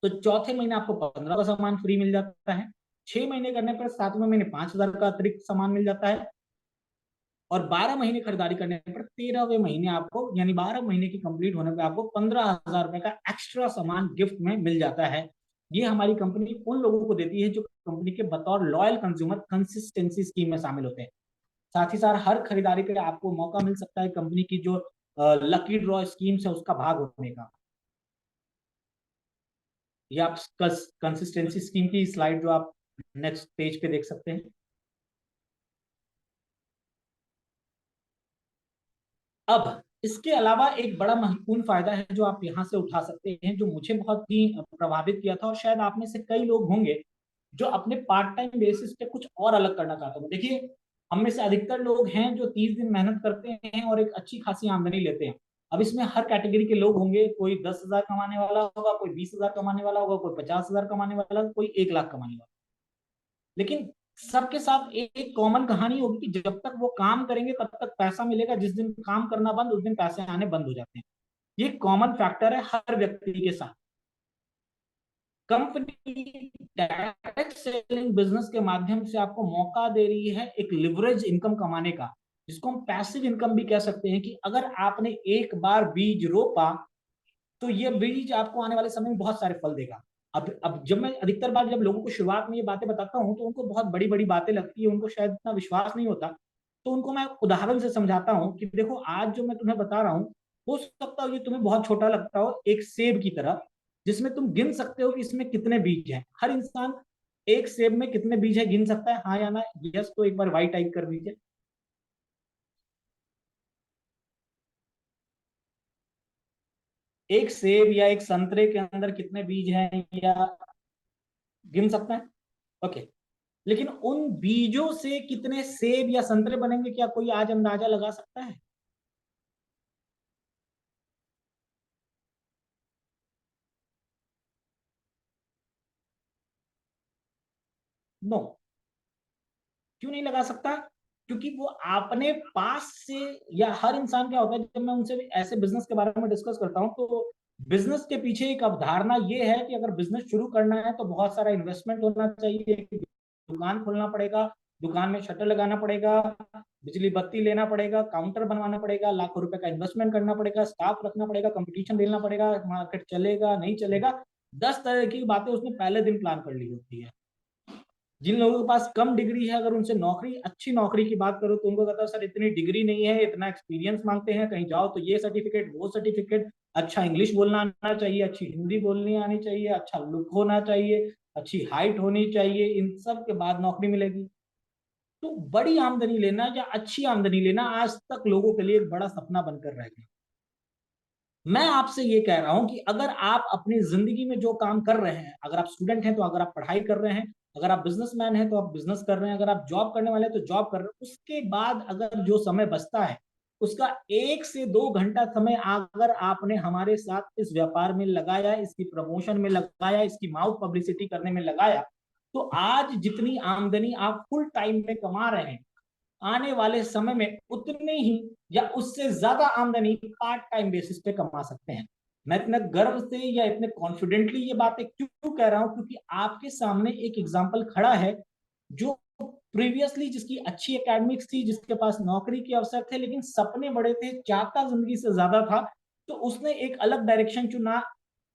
तो चौथे महीने आपको 15 का सामान फ्री मिल जाता है। 6 महीने करने पर 7वें महीने 5,000 का अतिरिक्त सामान मिल जाता है। और 12 महीने खरीदारी करने पर 13वें महीने आपको, यानी 12 महीने की कंप्लीट होने पर आपको 15,000 रुपए का एक्स्ट्रा सामान गिफ्ट में मिल जाता है। ये हमारी कंपनी उन लोगों को देती है जो कंपनी के बतौर लॉयल कंज्यूमर कंसिस्टेंसी स्कीम में शामिल होते हैं। साथ ही साथ हर खरीदारी पे आपको मौका मिल सकता है कंपनी की जो लकी ड्रॉ स्कीम है उसका भाग होने का। ये आप कंसिस्टेंसी स्कीम की स्लाइड जो आप नेक्स्ट पेज पे देख सकते हैं। अब इसके अलावा एक बड़ा महत्वपूर्ण फायदा है जो आप यहाँ से उठा सकते हैं, जो मुझे बहुत ही प्रभावित किया था, और शायद आप में से कई लोग होंगे जो अपने पार्ट टाइम बेसिस पे कुछ और अलग करना चाहते हैं। देखिए, हम में से अधिकतर लोग हैं जो 30 दिन मेहनत करते हैं और एक अच्छी खासी आमदनी लेते हैं। अब इसमें हर कैटेगरी के लोग होंगे, कोई 10,000 कमाने वाला होगा, कोई 20,000 कमाने वाला होगा, कोई 50,000 कमाने वाला होगा, कोई 1 लाख कमाने वाला। लेकिन सबके साथ एक कॉमन कहानी होगी कि जब तक वो काम करेंगे तब तक पैसा मिलेगा, जिस दिन काम करना बंद उस दिन पैसे आने बंद हो जाते हैं। ये कॉमन फैक्टर है हर व्यक्ति के साथ। कंपनी डायरेक्ट सेलिंग बिजनेस के माध्यम से आपको मौका दे रही है एक लिवरेज इनकम कमाने का, जिसको हम पैसिव इनकम भी कह सकते हैं। कि अगर आपने एक बार बीज रोपा तो ये बीज आपको आने वाले समय में बहुत सारे फल देगा। अब जब मैं अधिकतर बार जब लोगों को शुरुआत में ये बातें बताता हूँ तो उनको बहुत बड़ी बड़ी बातें लगती है, उनको शायद इतना विश्वास नहीं होता। तो उनको मैं उदाहरण से समझाता हूँ कि देखो आज जो मैं तुम्हें बता रहा हूँ हो सकता है ये तुम्हें बहुत छोटा लगता हो, एक सेब की तरह, जिसमें तुम गिन सकते हो कि इसमें कितने बीज हैं। हर इंसान एक सेब में कितने बीज है गिन सकता है, हाँ या ना? यस तो एक बार वाई टाइप कर दीजिए। एक सेब या एक संतरे के अंदर कितने बीज हैं, या गिन सकता है? ओके। लेकिन उन बीजों से कितने सेब या संतरे बनेंगे, क्या कोई आज अंदाजा लगा सकता है? नो। क्यों नहीं लगा सकता? क्योंकि वो आपने पास से, या हर इंसान, क्या होता है जब मैं उनसे ऐसे बिजनेस के बारे में डिस्कस करता हूँ, तो बिजनेस के पीछे एक अवधारणा ये है कि अगर बिजनेस शुरू करना है तो बहुत सारा इन्वेस्टमेंट होना चाहिए, दुकान खोलना पड़ेगा, दुकान में शटर लगाना पड़ेगा, बिजली बत्ती लेना पड़ेगा, काउंटर बनवाना पड़ेगा, लाखों रुपए का इन्वेस्टमेंट करना पड़ेगा, स्टाफ रखना पड़ेगा, कंपटीशन देना पड़ेगा, मार्केट चलेगा नहीं चलेगा, 10 तरह की बातें उसने पहले दिन प्लान कर ली होती है। जिन लोगों के पास कम डिग्री है, अगर उनसे नौकरी, अच्छी नौकरी की बात करो, तो उनको कहता है सर इतनी डिग्री नहीं है, इतना एक्सपीरियंस मांगते हैं, कहीं जाओ तो ये सर्टिफिकेट वो सर्टिफिकेट, अच्छा इंग्लिश बोलना आना चाहिए, अच्छी हिंदी बोलनी आनी चाहिए, अच्छा लुक होना चाहिए, अच्छी हाइट होनी चाहिए, इन सब के बाद नौकरी मिलेगी। तो बड़ी आमदनी लेना या अच्छी आमदनी लेना आज तक लोगों के लिए एक बड़ा सपना बनकर रह गया। मैं आपसे ये कह रहा हूं कि अगर आप अपनी जिंदगी में जो काम कर रहे हैं, अगर आप स्टूडेंट हैं तो अगर आप पढ़ाई कर रहे हैं, अगर आप बिजनेसमैन हैं तो आप बिजनेस कर रहे हैं, अगर आप जॉब करने वाले हैं तो जॉब कर रहे हैं, उसके बाद अगर जो समय बचता है उसका 1 से 2 घंटा समय अगर आपने हमारे साथ इस व्यापार में लगाया, इसकी प्रमोशन में लगाया, इसकी माउथ पब्लिसिटी करने में लगाया, तो आज जितनी आमदनी आप फुल टाइम में कमा रहे हैं, आने वाले समय में उतने ही या उससे ज्यादा आमदनी पार्ट टाइम बेसिस पे कमा सकते हैं। मैं इतने गर्व से या इतने कॉन्फिडेंटली ये बातें क्यों कह रहा हूं, क्योंकि आपके सामने एक एग्जाम्पल खड़ा है जो प्रीवियसली, जिसकी अच्छी एकेडमिक्स थी, जिसके पास नौकरी के अवसर थे, लेकिन सपने बड़े थे, चाहता जिंदगी से ज्यादा था, तो उसने एक अलग डायरेक्शन चुना,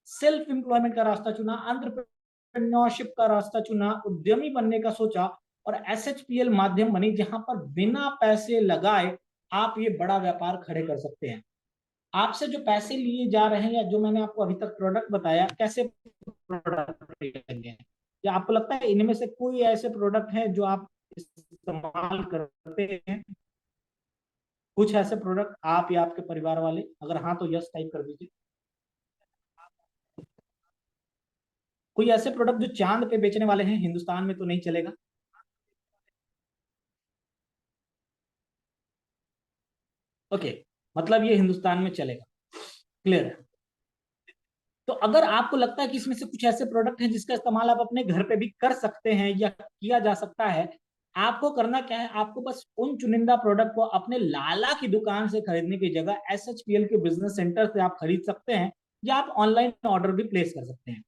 सेल्फ एम्प्लॉयमेंट का रास्ता चुना, एंटरप्रेन्योरशिप का रास्ता चुना, उद्यमी बनने का सोचा, और एसएचपीएल माध्यम बनी जहां पर बिना पैसे लगाए आप ये बड़ा व्यापार खड़े कर सकते हैं। आपसे जो पैसे लिए जा रहे हैं, या जो मैंने आपको अभी तक प्रोडक्ट बताया, कैसे प्रोडक्ट हैं, या आपको लगता है इनमें से कोई ऐसे प्रोडक्ट हैं जो आप इस्तेमाल करते हैं? कुछ ऐसे प्रोडक्ट आप या आपके परिवार वाले, अगर हाँ तो यस टाइप कर दीजिए। कोई ऐसे प्रोडक्ट जो चांद पे बेचने वाले हैं, हिंदुस्तान में तो नहीं चलेगा? ओके, मतलब ये हिंदुस्तान में चलेगा। क्लियर है। तो अगर आपको लगता है कि इसमें से कुछ ऐसे प्रोडक्ट हैं जिसका इस्तेमाल आप अपने घर पे भी कर सकते हैं या किया जा सकता है, आपको करना क्या है, आपको बस उन चुनिंदा प्रोडक्ट को अपने लाला की दुकान से खरीदने की जगह एसएचपीएल के बिजनेस सेंटर से आप खरीद सकते हैं, या आप ऑनलाइन ऑर्डर भी प्लेस कर सकते हैं।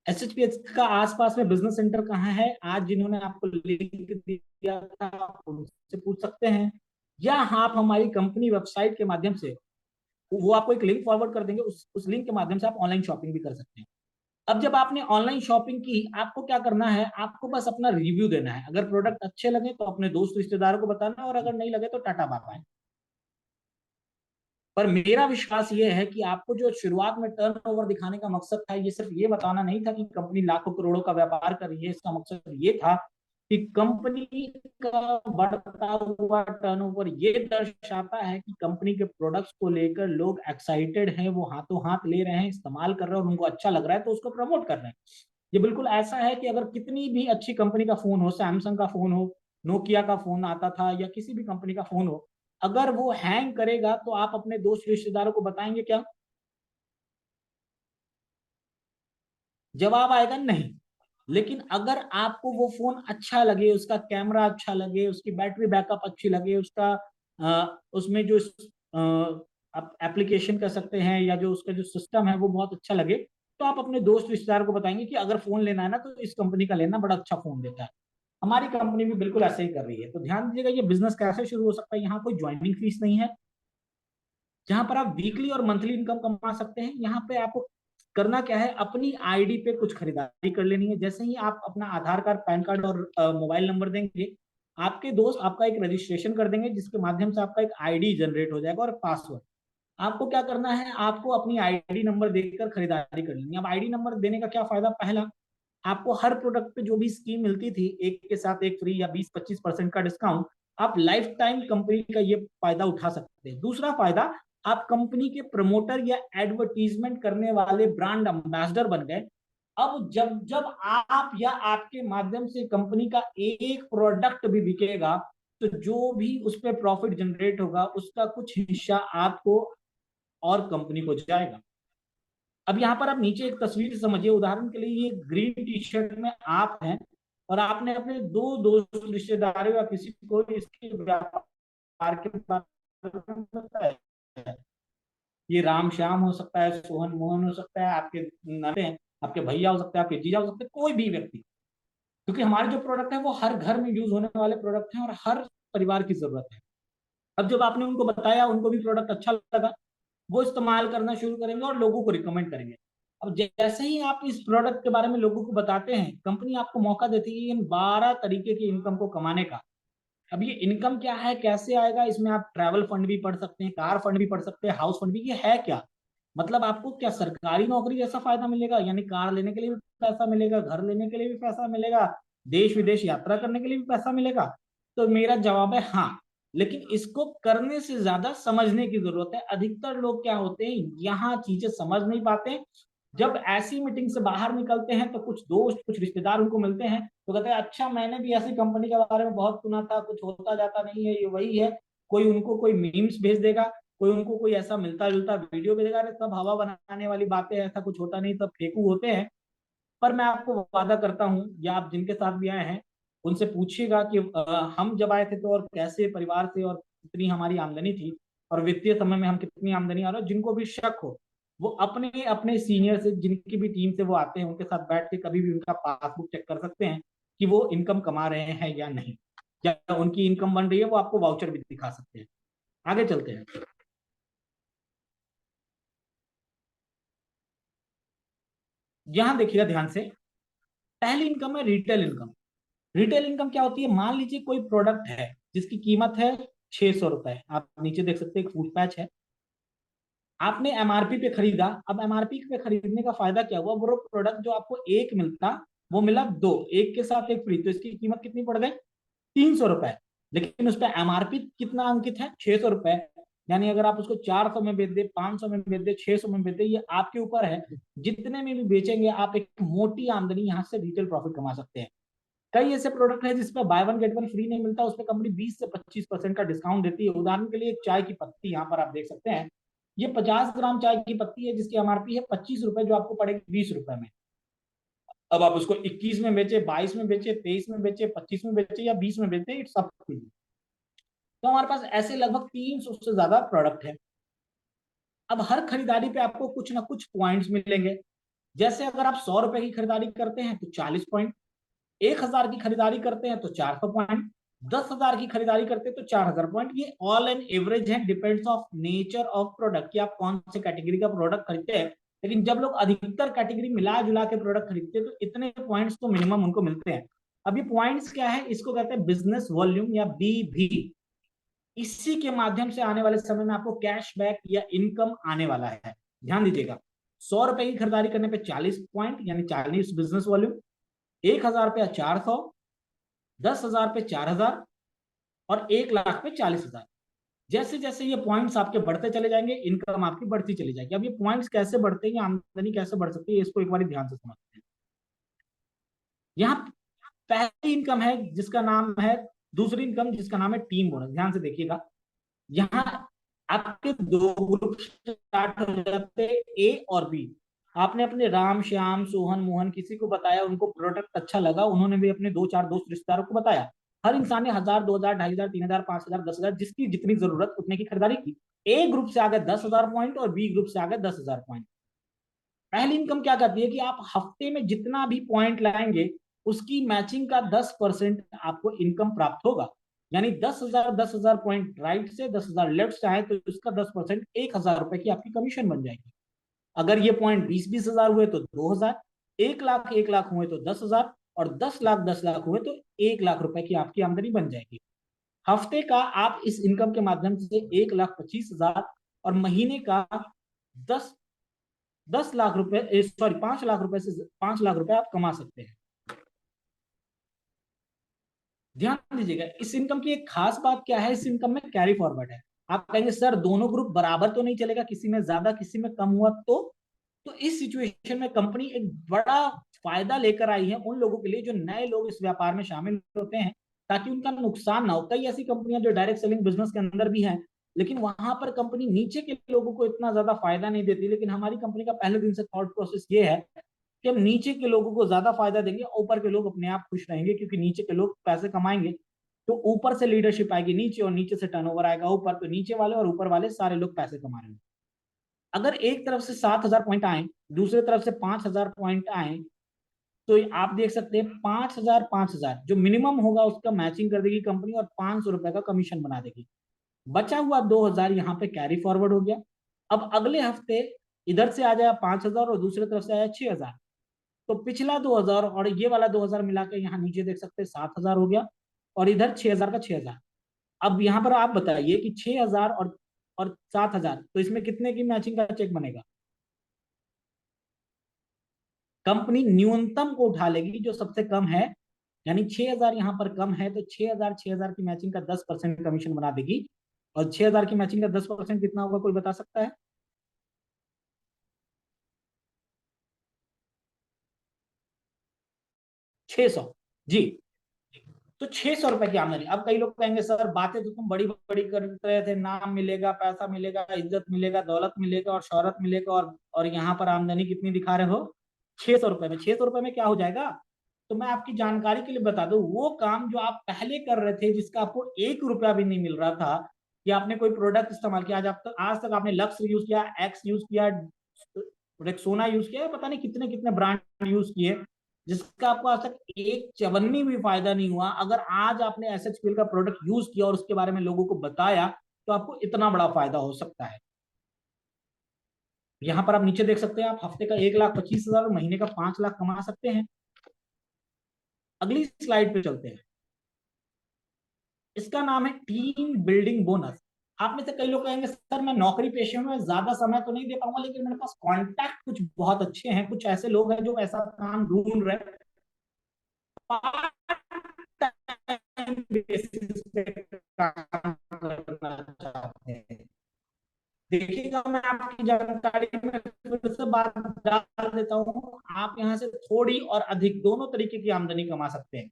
एसएचपीएल का आसपास में बिजनेस सेंटर कहाँ है, आज जिन्होंने आपको लिंक दिया था आप उनसे पूछ सकते हैं, या आप हमारी कंपनी वेबसाइट के माध्यम से, वो आपको एक लिंक फॉरवर्ड कर देंगे, उस लिंक के माध्यम से आप ऑनलाइन शॉपिंग भी कर सकते हैं। अब जब आपने ऑनलाइन शॉपिंग की, आपको क्या करना है, आपको बस अपना रिव्यू देना है, अगर प्रोडक्ट अच्छे लगे तो अपने दोस्त रिश्तेदारों को बताना, और अगर नहीं लगे तो टाटा बाय बाय। पर मेरा विश्वास ये है कि आपको जो शुरुआत में टर्नओवर दिखाने का मकसद था, ये सिर्फ ये बताना नहीं था कि कंपनी लाखों करोड़ों का व्यापार कर रही है, इसका मकसद ये था कि कंपनी का बढ़ता हुआ टर्नओवर ये दर्शाता है कि कंपनी के प्रोडक्ट्स को लेकर लोग एक्साइटेड हैं, वो हाथों हाथ ले रहे हैं, इस्तेमाल कर रहे हैं और उनको अच्छा लग रहा है, तो उसको प्रमोट कर रहे हैं। ये बिल्कुल ऐसा है कि अगर कितनी भी अच्छी कंपनी का फोन हो, सैमसंग का फोन हो, नोकिया का फोन आता था, या किसी भी कंपनी का फोन हो, अगर वो हैंग करेगा तो आप अपने दोस्त रिश्तेदारों को बताएंगे क्या? जवाब आएगा नहीं। लेकिन अगर आपको वो फोन अच्छा लगे, उसका कैमरा अच्छा लगे, उसकी बैटरी बैकअप अच्छी लगे, उसका उसमें जो आप एप्लीकेशन कर सकते हैं, या जो उसका जो सिस्टम है वो बहुत अच्छा लगे, तो आप अपने दोस्त रिश्तेदार को बताएंगे कि अगर फोन लेना है ना तो इस कंपनी का लेना, बड़ा अच्छा फोन देता है। हमारी कंपनी भी बिल्कुल ऐसे ही कर रही है। तो ध्यान दीजिएगा, ये बिजनेस कैसे शुरू हो सकता है, यहाँ कोई ज्वाइनिंग फीस नहीं है, जहां पर आप वीकली और मंथली इनकम कमा सकते हैं। यहाँ पे आपको करना क्या है, अपनी आईडी पे कुछ खरीदारी कर लेनी है। जैसे ही आप अपना आधार कार्ड, पैन कार्ड और मोबाइल नंबर देंगे, आपके दोस्त आपका एक रजिस्ट्रेशन कर देंगे, जिसके माध्यम से आपका एक आईडी जनरेट हो जाएगा और पासवर्ड। आपको क्या करना है, आपको अपनी आईडी नंबर देकर खरीदारी कर लेनी। अब आईडी नंबर देने का क्या फायदा, पहला आपको हर प्रोडक्ट पे जो भी स्कीम मिलती थी, एक के साथ एक फ्री या 20-25% का डिस्काउंट, आप लाइफ टाइम कंपनी का ये फायदा उठा सकते हैं। दूसरा फायदा, आप कंपनी के प्रमोटर या एडवर्टीजमेंट करने वाले ब्रांड एम्बेसडर बन गए। अब जब जब आप या आपके माध्यम से कंपनी का एक प्रोडक्ट भी बिकेगा, तो जो भी उस पर प्रॉफिट जनरेट होगा उसका कुछ हिस्सा आपको और कंपनी को जाएगा। अब यहाँ पर आप नीचे एक तस्वीर समझिए, उदाहरण के लिए ये ग्रीन टी शर्ट में आप हैं और आपने अपने दो दोस्त रिश्तेदारों या किसी को इसके व्यापार के बारे में बताया। ये राम श्याम हो सकता है, सोहन मोहन हो सकता है, आपके नाते हैं, आपके भैया हो सकते हैं, आपके जीजा हो सकते हैं, कोई भी व्यक्ति, क्योंकि हमारे जो प्रोडक्ट है वो हर घर में यूज होने वाले प्रोडक्ट हैं और हर परिवार की जरूरत है। अब जब आपने उनको बताया, उनको भी प्रोडक्ट अच्छा लगा, वो इस्तेमाल करना शुरू करेंगे और लोगों को रिकमेंड करेंगे। अब जैसे ही आप इस प्रोडक्ट के बारे में लोगों को बताते हैं, कंपनी आपको मौका देती है इन 12 तरीके की इनकम को कमाने का। अब ये इनकम क्या है, कैसे आएगा, इसमें आप ट्रैवल फंड भी पढ़ सकते हैं, कार फंड भी पढ़ सकते हैं, हाउस फंड भी। ये है क्या, मतलब आपको क्या सरकारी नौकरी जैसा फायदा मिलेगा, यानी कार लेने के लिए भी पैसा मिलेगा, घर लेने के लिए भी पैसा मिलेगा, देश विदेश यात्रा करने के लिए भी पैसा मिलेगा? तो मेरा जवाब है हाँ, लेकिन इसको करने से ज्यादा समझने की जरूरत है। अधिकतर लोग क्या होते हैं, यहाँ चीजें समझ नहीं पाते। जब ऐसी मीटिंग से बाहर निकलते हैं तो कुछ दोस्त कुछ रिश्तेदार उनको मिलते हैं तो कहते हैं अच्छा मैंने भी ऐसी कंपनी के बारे में बहुत सुना था, कुछ होता जाता नहीं है, ये वही है। कोई उनको कोई मीम्स भेज देगा, कोई उनको कोई ऐसा मिलता जुलता वीडियो भेजेगा, अरे सब हवा बनाने वाली बातें, ऐसा कुछ होता नहीं, सब फेंकू होते हैं। पर मैं आपको वादा करता हूँ, या आप जिनके साथ भी आए हैं उनसे पूछिएगा कि हम जब आए थे तो और कैसे परिवार से और कितनी हमारी आमदनी थी और वित्तीय समय में हम कितनी आमदनी आ रहा है। जिनको भी शक हो वो अपने अपने सीनियर से, जिनकी भी टीम से वो आते हैं, उनके साथ बैठ के कभी भी उनका पासबुक चेक कर सकते हैं कि वो इनकम कमा रहे हैं या नहीं, या उनकी इनकम बन रही है। वो आपको वाउचर भी दिखा सकते हैं। आगे चलते हैं। यहां देखिएगा ध्यान से, पहली इनकम है रिटेल इनकम। रिटेल इनकम क्या होती है, मान लीजिए कोई प्रोडक्ट है जिसकी कीमत है 600 रुपए, आप नीचे देख सकते हैं एक फूड पैच है, आपने एमआरपी पे खरीदा। अब एमआरपी पे खरीदने का फायदा क्या हुआ, वो प्रोडक्ट जो आपको एक मिलता वो मिला दो, एक के साथ एक फ्री, तो इसकी कीमत कितनी पड़ गई, 300 रुपए। लेकिन उस पर एमआरपी कितना अंकित है, 600 रुपए। यानी अगर आप उसको 400 में बेच दे, 500 में बेच दे, 600 में बेच दे, ये आपके ऊपर है। जितने में भी बेचेंगे आप एक मोटी आमदनी यहाँ से रिटेल प्रॉफिट कमा सकते हैं। कई ऐसे प्रोडक्ट है जिसपे by one get one free नहीं मिलता, उसपे कंपनी 20 से 25% का डिस्काउंट देती है। उदाहरण के लिए एक चाय की पत्ती यहाँ पर आप देख सकते हैं, ये 50 ग्राम चाय की पत्ती है जिसकी एमआरपी है 25 रुपए, जो आपको पड़ेगी 20 रुपए में। अब आप उसको 21 में बेचे, 22 में बेचे, 23 में बेचे, 25 में बेचे या 20 में बेचे, इट्स अप टू यू। तो हमारे पास ऐसे लगभग 300 से ज्यादा प्रोडक्ट है। अब हर खरीदारी पे आपको कुछ ना कुछ पॉइंट्स मिलेंगे। जैसे अगर आप 100 रुपए की खरीदारी करते हैं तो 40 पॉइंट, 1,000 की खरीदारी करते हैं तो 400 पॉइंट, 10,000 की खरीदारी करते हैं तो 4,000 पॉइंट। ये ऑल एंड एवरेज है, depends of nature of product कि आप कौन से कैटेगरी का प्रोडक्ट खरीदते हैं। लेकिन जब लोग अधिकतर कैटेगरी मिला जुला के प्रोडक्ट खरीदते हैं तो इतने पॉइंट्स तो मिनिमम उनको मिलते हैं। अब ये पॉइंट्स क्या है, इसको कहते हैं बिजनेस वॉल्यूम या बीवी। इसी के माध्यम से आने वाले समय में आपको कैशबैक या इनकम आने वाला है। ध्यान दीजिएगा, 100 रुपए की खरीदारी करने पे 40 पॉइंट यानी 40 बिजनेस वॉल्यूम, 1,000 पे 400, 10,000 पे 4,000 और 1,00,000 पे 40,000। जैसे जैसे ये पॉइंट्स आपके बढ़ते चले जाएंगे, इनकम आपकी बढ़ती चली जाएगी। अब ये पॉइंट्स कैसे बढ़ते हैं, आमदनी कैसे बढ़ सकती है, इसको एक बार ध्यान से समझते हैं। यहाँ पहली इनकम है जिसका नाम है, दूसरी इनकम जिसका नाम है टीम बोनस। ध्यान से देखिएगा, यहाँ आपके दो ग्रुप स्टार्ट हो जाते हैं, ए और बी। आपने अपने राम श्याम सोहन मोहन किसी को बताया, उनको प्रोडक्ट अच्छा लगा, उन्होंने भी अपने दो चार दोस्त रिश्तेदारों को बताया। हर इंसान ने 1,000, 2,000, 2,500, 3,000, 5,000, 10,000, जिसकी जितनी जरूरत उतने की खरीदारी की। ए ग्रुप से आ गए 10,000 पॉइंट और बी ग्रुप से आ गए 10,000 पॉइंट। पहली इनकम क्या करती है कि आप हफ्ते में जितना भी पॉइंट लाएंगे उसकी मैचिंग का 10% आपको इनकम प्राप्त होगा। यानी 10,000 पॉइंट राइट से, 10,000 लेफ्ट से आए तो इसका 10% 1,000 रुपए की आपकी कमीशन बन जाएगी। अगर ये पॉइंट 20-20 हजार हुए तो 2,000, 1,00,000 1,00,000 हुए तो 10,000 और 10,00,000 10,00,000 हुए तो 1,00,000 रुपए की आपकी आमदनी बन जाएगी। हफ्ते का आप इस इनकम के माध्यम से 1,25,000 और महीने का 10 10 लाख रुपए, सॉरी 5 लाख रुपए से 5 लाख रुपए आप कमा सकते हैं। ध्यान दीजिएगा, इस इनकम की एक खास बात क्या है, इस इनकम में कैरी फॉरवर्ड है। आप कहेंगे सर दोनों ग्रुप बराबर तो नहीं चलेगा, किसी में ज्यादा किसी में कम हुआ तो इस सिचुएशन में कंपनी एक बड़ा फायदा लेकर आई है उन लोगों के लिए जो नए लोग इस व्यापार में शामिल होते हैं, ताकि उनका नुकसान ना हो। कई ऐसी कंपनियां जो डायरेक्ट सेलिंग बिजनेस के अंदर भी हैं, लेकिन वहां पर कंपनी नीचे के लोगों को इतना ज्यादा फायदा नहीं देती, लेकिन हमारी कंपनी का पहले दिन से थॉट प्रोसेस ये है कि हम नीचे के लोगों को ज्यादा फायदा देंगे, ऊपर के लोग अपने आप खुश रहेंगे, क्योंकि नीचे के लोग पैसे कमाएंगे तो ऊपर से लीडरशिप आएगी नीचे, और नीचे से टर्नओवर आएगा ऊपर, तो नीचे वाले और ऊपर वाले सारे लोग पैसे कमा रहे हैं। अगर एक तरफ से 7,000 पॉइंट आए, दूसरी तरफ से 5,000 पॉइंट आए, तो आप देख सकते हैं 5,000 जो मिनिमम होगा उसका मैचिंग कर देगी कंपनी और 500 रुपए का कमीशन बना देगी। बचा हुआ 2,000 यहाँ पे कैरी फॉरवर्ड हो गया। अब अगले हफ्ते इधर से आ जाए 5,000 और दूसरी तरफ से आया 6,000, तो पिछला 2,000 और ये वाला 2,000 मिला के यहाँ नीचे देख सकते हैं 7,000 हो गया, और इधर 6,000 का 6,000। अब यहाँ पर आप बताइए कि 6,000 और 7,000, तो इसमें कितने की मैचिंग का चेक बनेगा? कंपनी न्यूनतम को उठा लेगी जो सबसे कम है, यानी 6,000 यहाँ पर कम है तो 6,000 की मैचिंग का 10% कमीशन बना देगी। और 6,000 की मैचिंग का 10% कितना होगा, कोई बता सकता है? 600। जी। तो 600 रुपए की आमदनी। अब कई लोग कहेंगे सर बातें तो तुम बड़ी बड़ी कर रहे थे, नाम मिलेगा, पैसा मिलेगा, इज्जत मिलेगा, दौलत मिलेगा और शोहरत मिलेगा, और यहाँ पर आमदनी कितनी दिखा रहे हो? 600 रुपए में। 600 रुपए में क्या हो जाएगा? तो मैं आपकी जानकारी के लिए बता दूं, वो काम जो आप पहले कर रहे थे जिसका आपको 1 रुपया भी नहीं मिल रहा था, कि आपने कोई प्रोडक्ट इस्तेमाल किया, आज तक आपने लक्स यूज किया, एक्स यूज किया, रेक्सोना यूज किया, पता नहीं कितने कितने ब्रांड यूज किए, जिसका आपको आज तक एक चवन्नी भी फायदा नहीं हुआ। अगर आज आपने एसएचपीएल का प्रोडक्ट यूज किया और उसके बारे में लोगों को बताया, तो आपको इतना बड़ा फायदा हो सकता है। यहां पर आप नीचे देख सकते हैं, आप हफ्ते का 1,25,000 और महीने का 5 लाख कमा सकते हैं। अगली स्लाइड पे चलते हैं। इसका नाम है टीम बिल्डिंग बोनस। आप में से कई लोग कहेंगे सर मैं नौकरी पेशे में ज्यादा समय तो नहीं दे पाऊंगा, लेकिन मेरे पास कॉन्टैक्ट कुछ बहुत अच्छे हैं, कुछ ऐसे लोग हैं जो ऐसा काम ढूंढ रहे हैं, पार्ट टाइम बेसिस पे काम करना चाहते हैं। देखिएगा, मैं आपकी जानकारी में फिर से बात डाल देता हूँ। आप यहाँ से थोड़ी और अधिक दोनों तरीके की आमदनी कमा सकते हैं।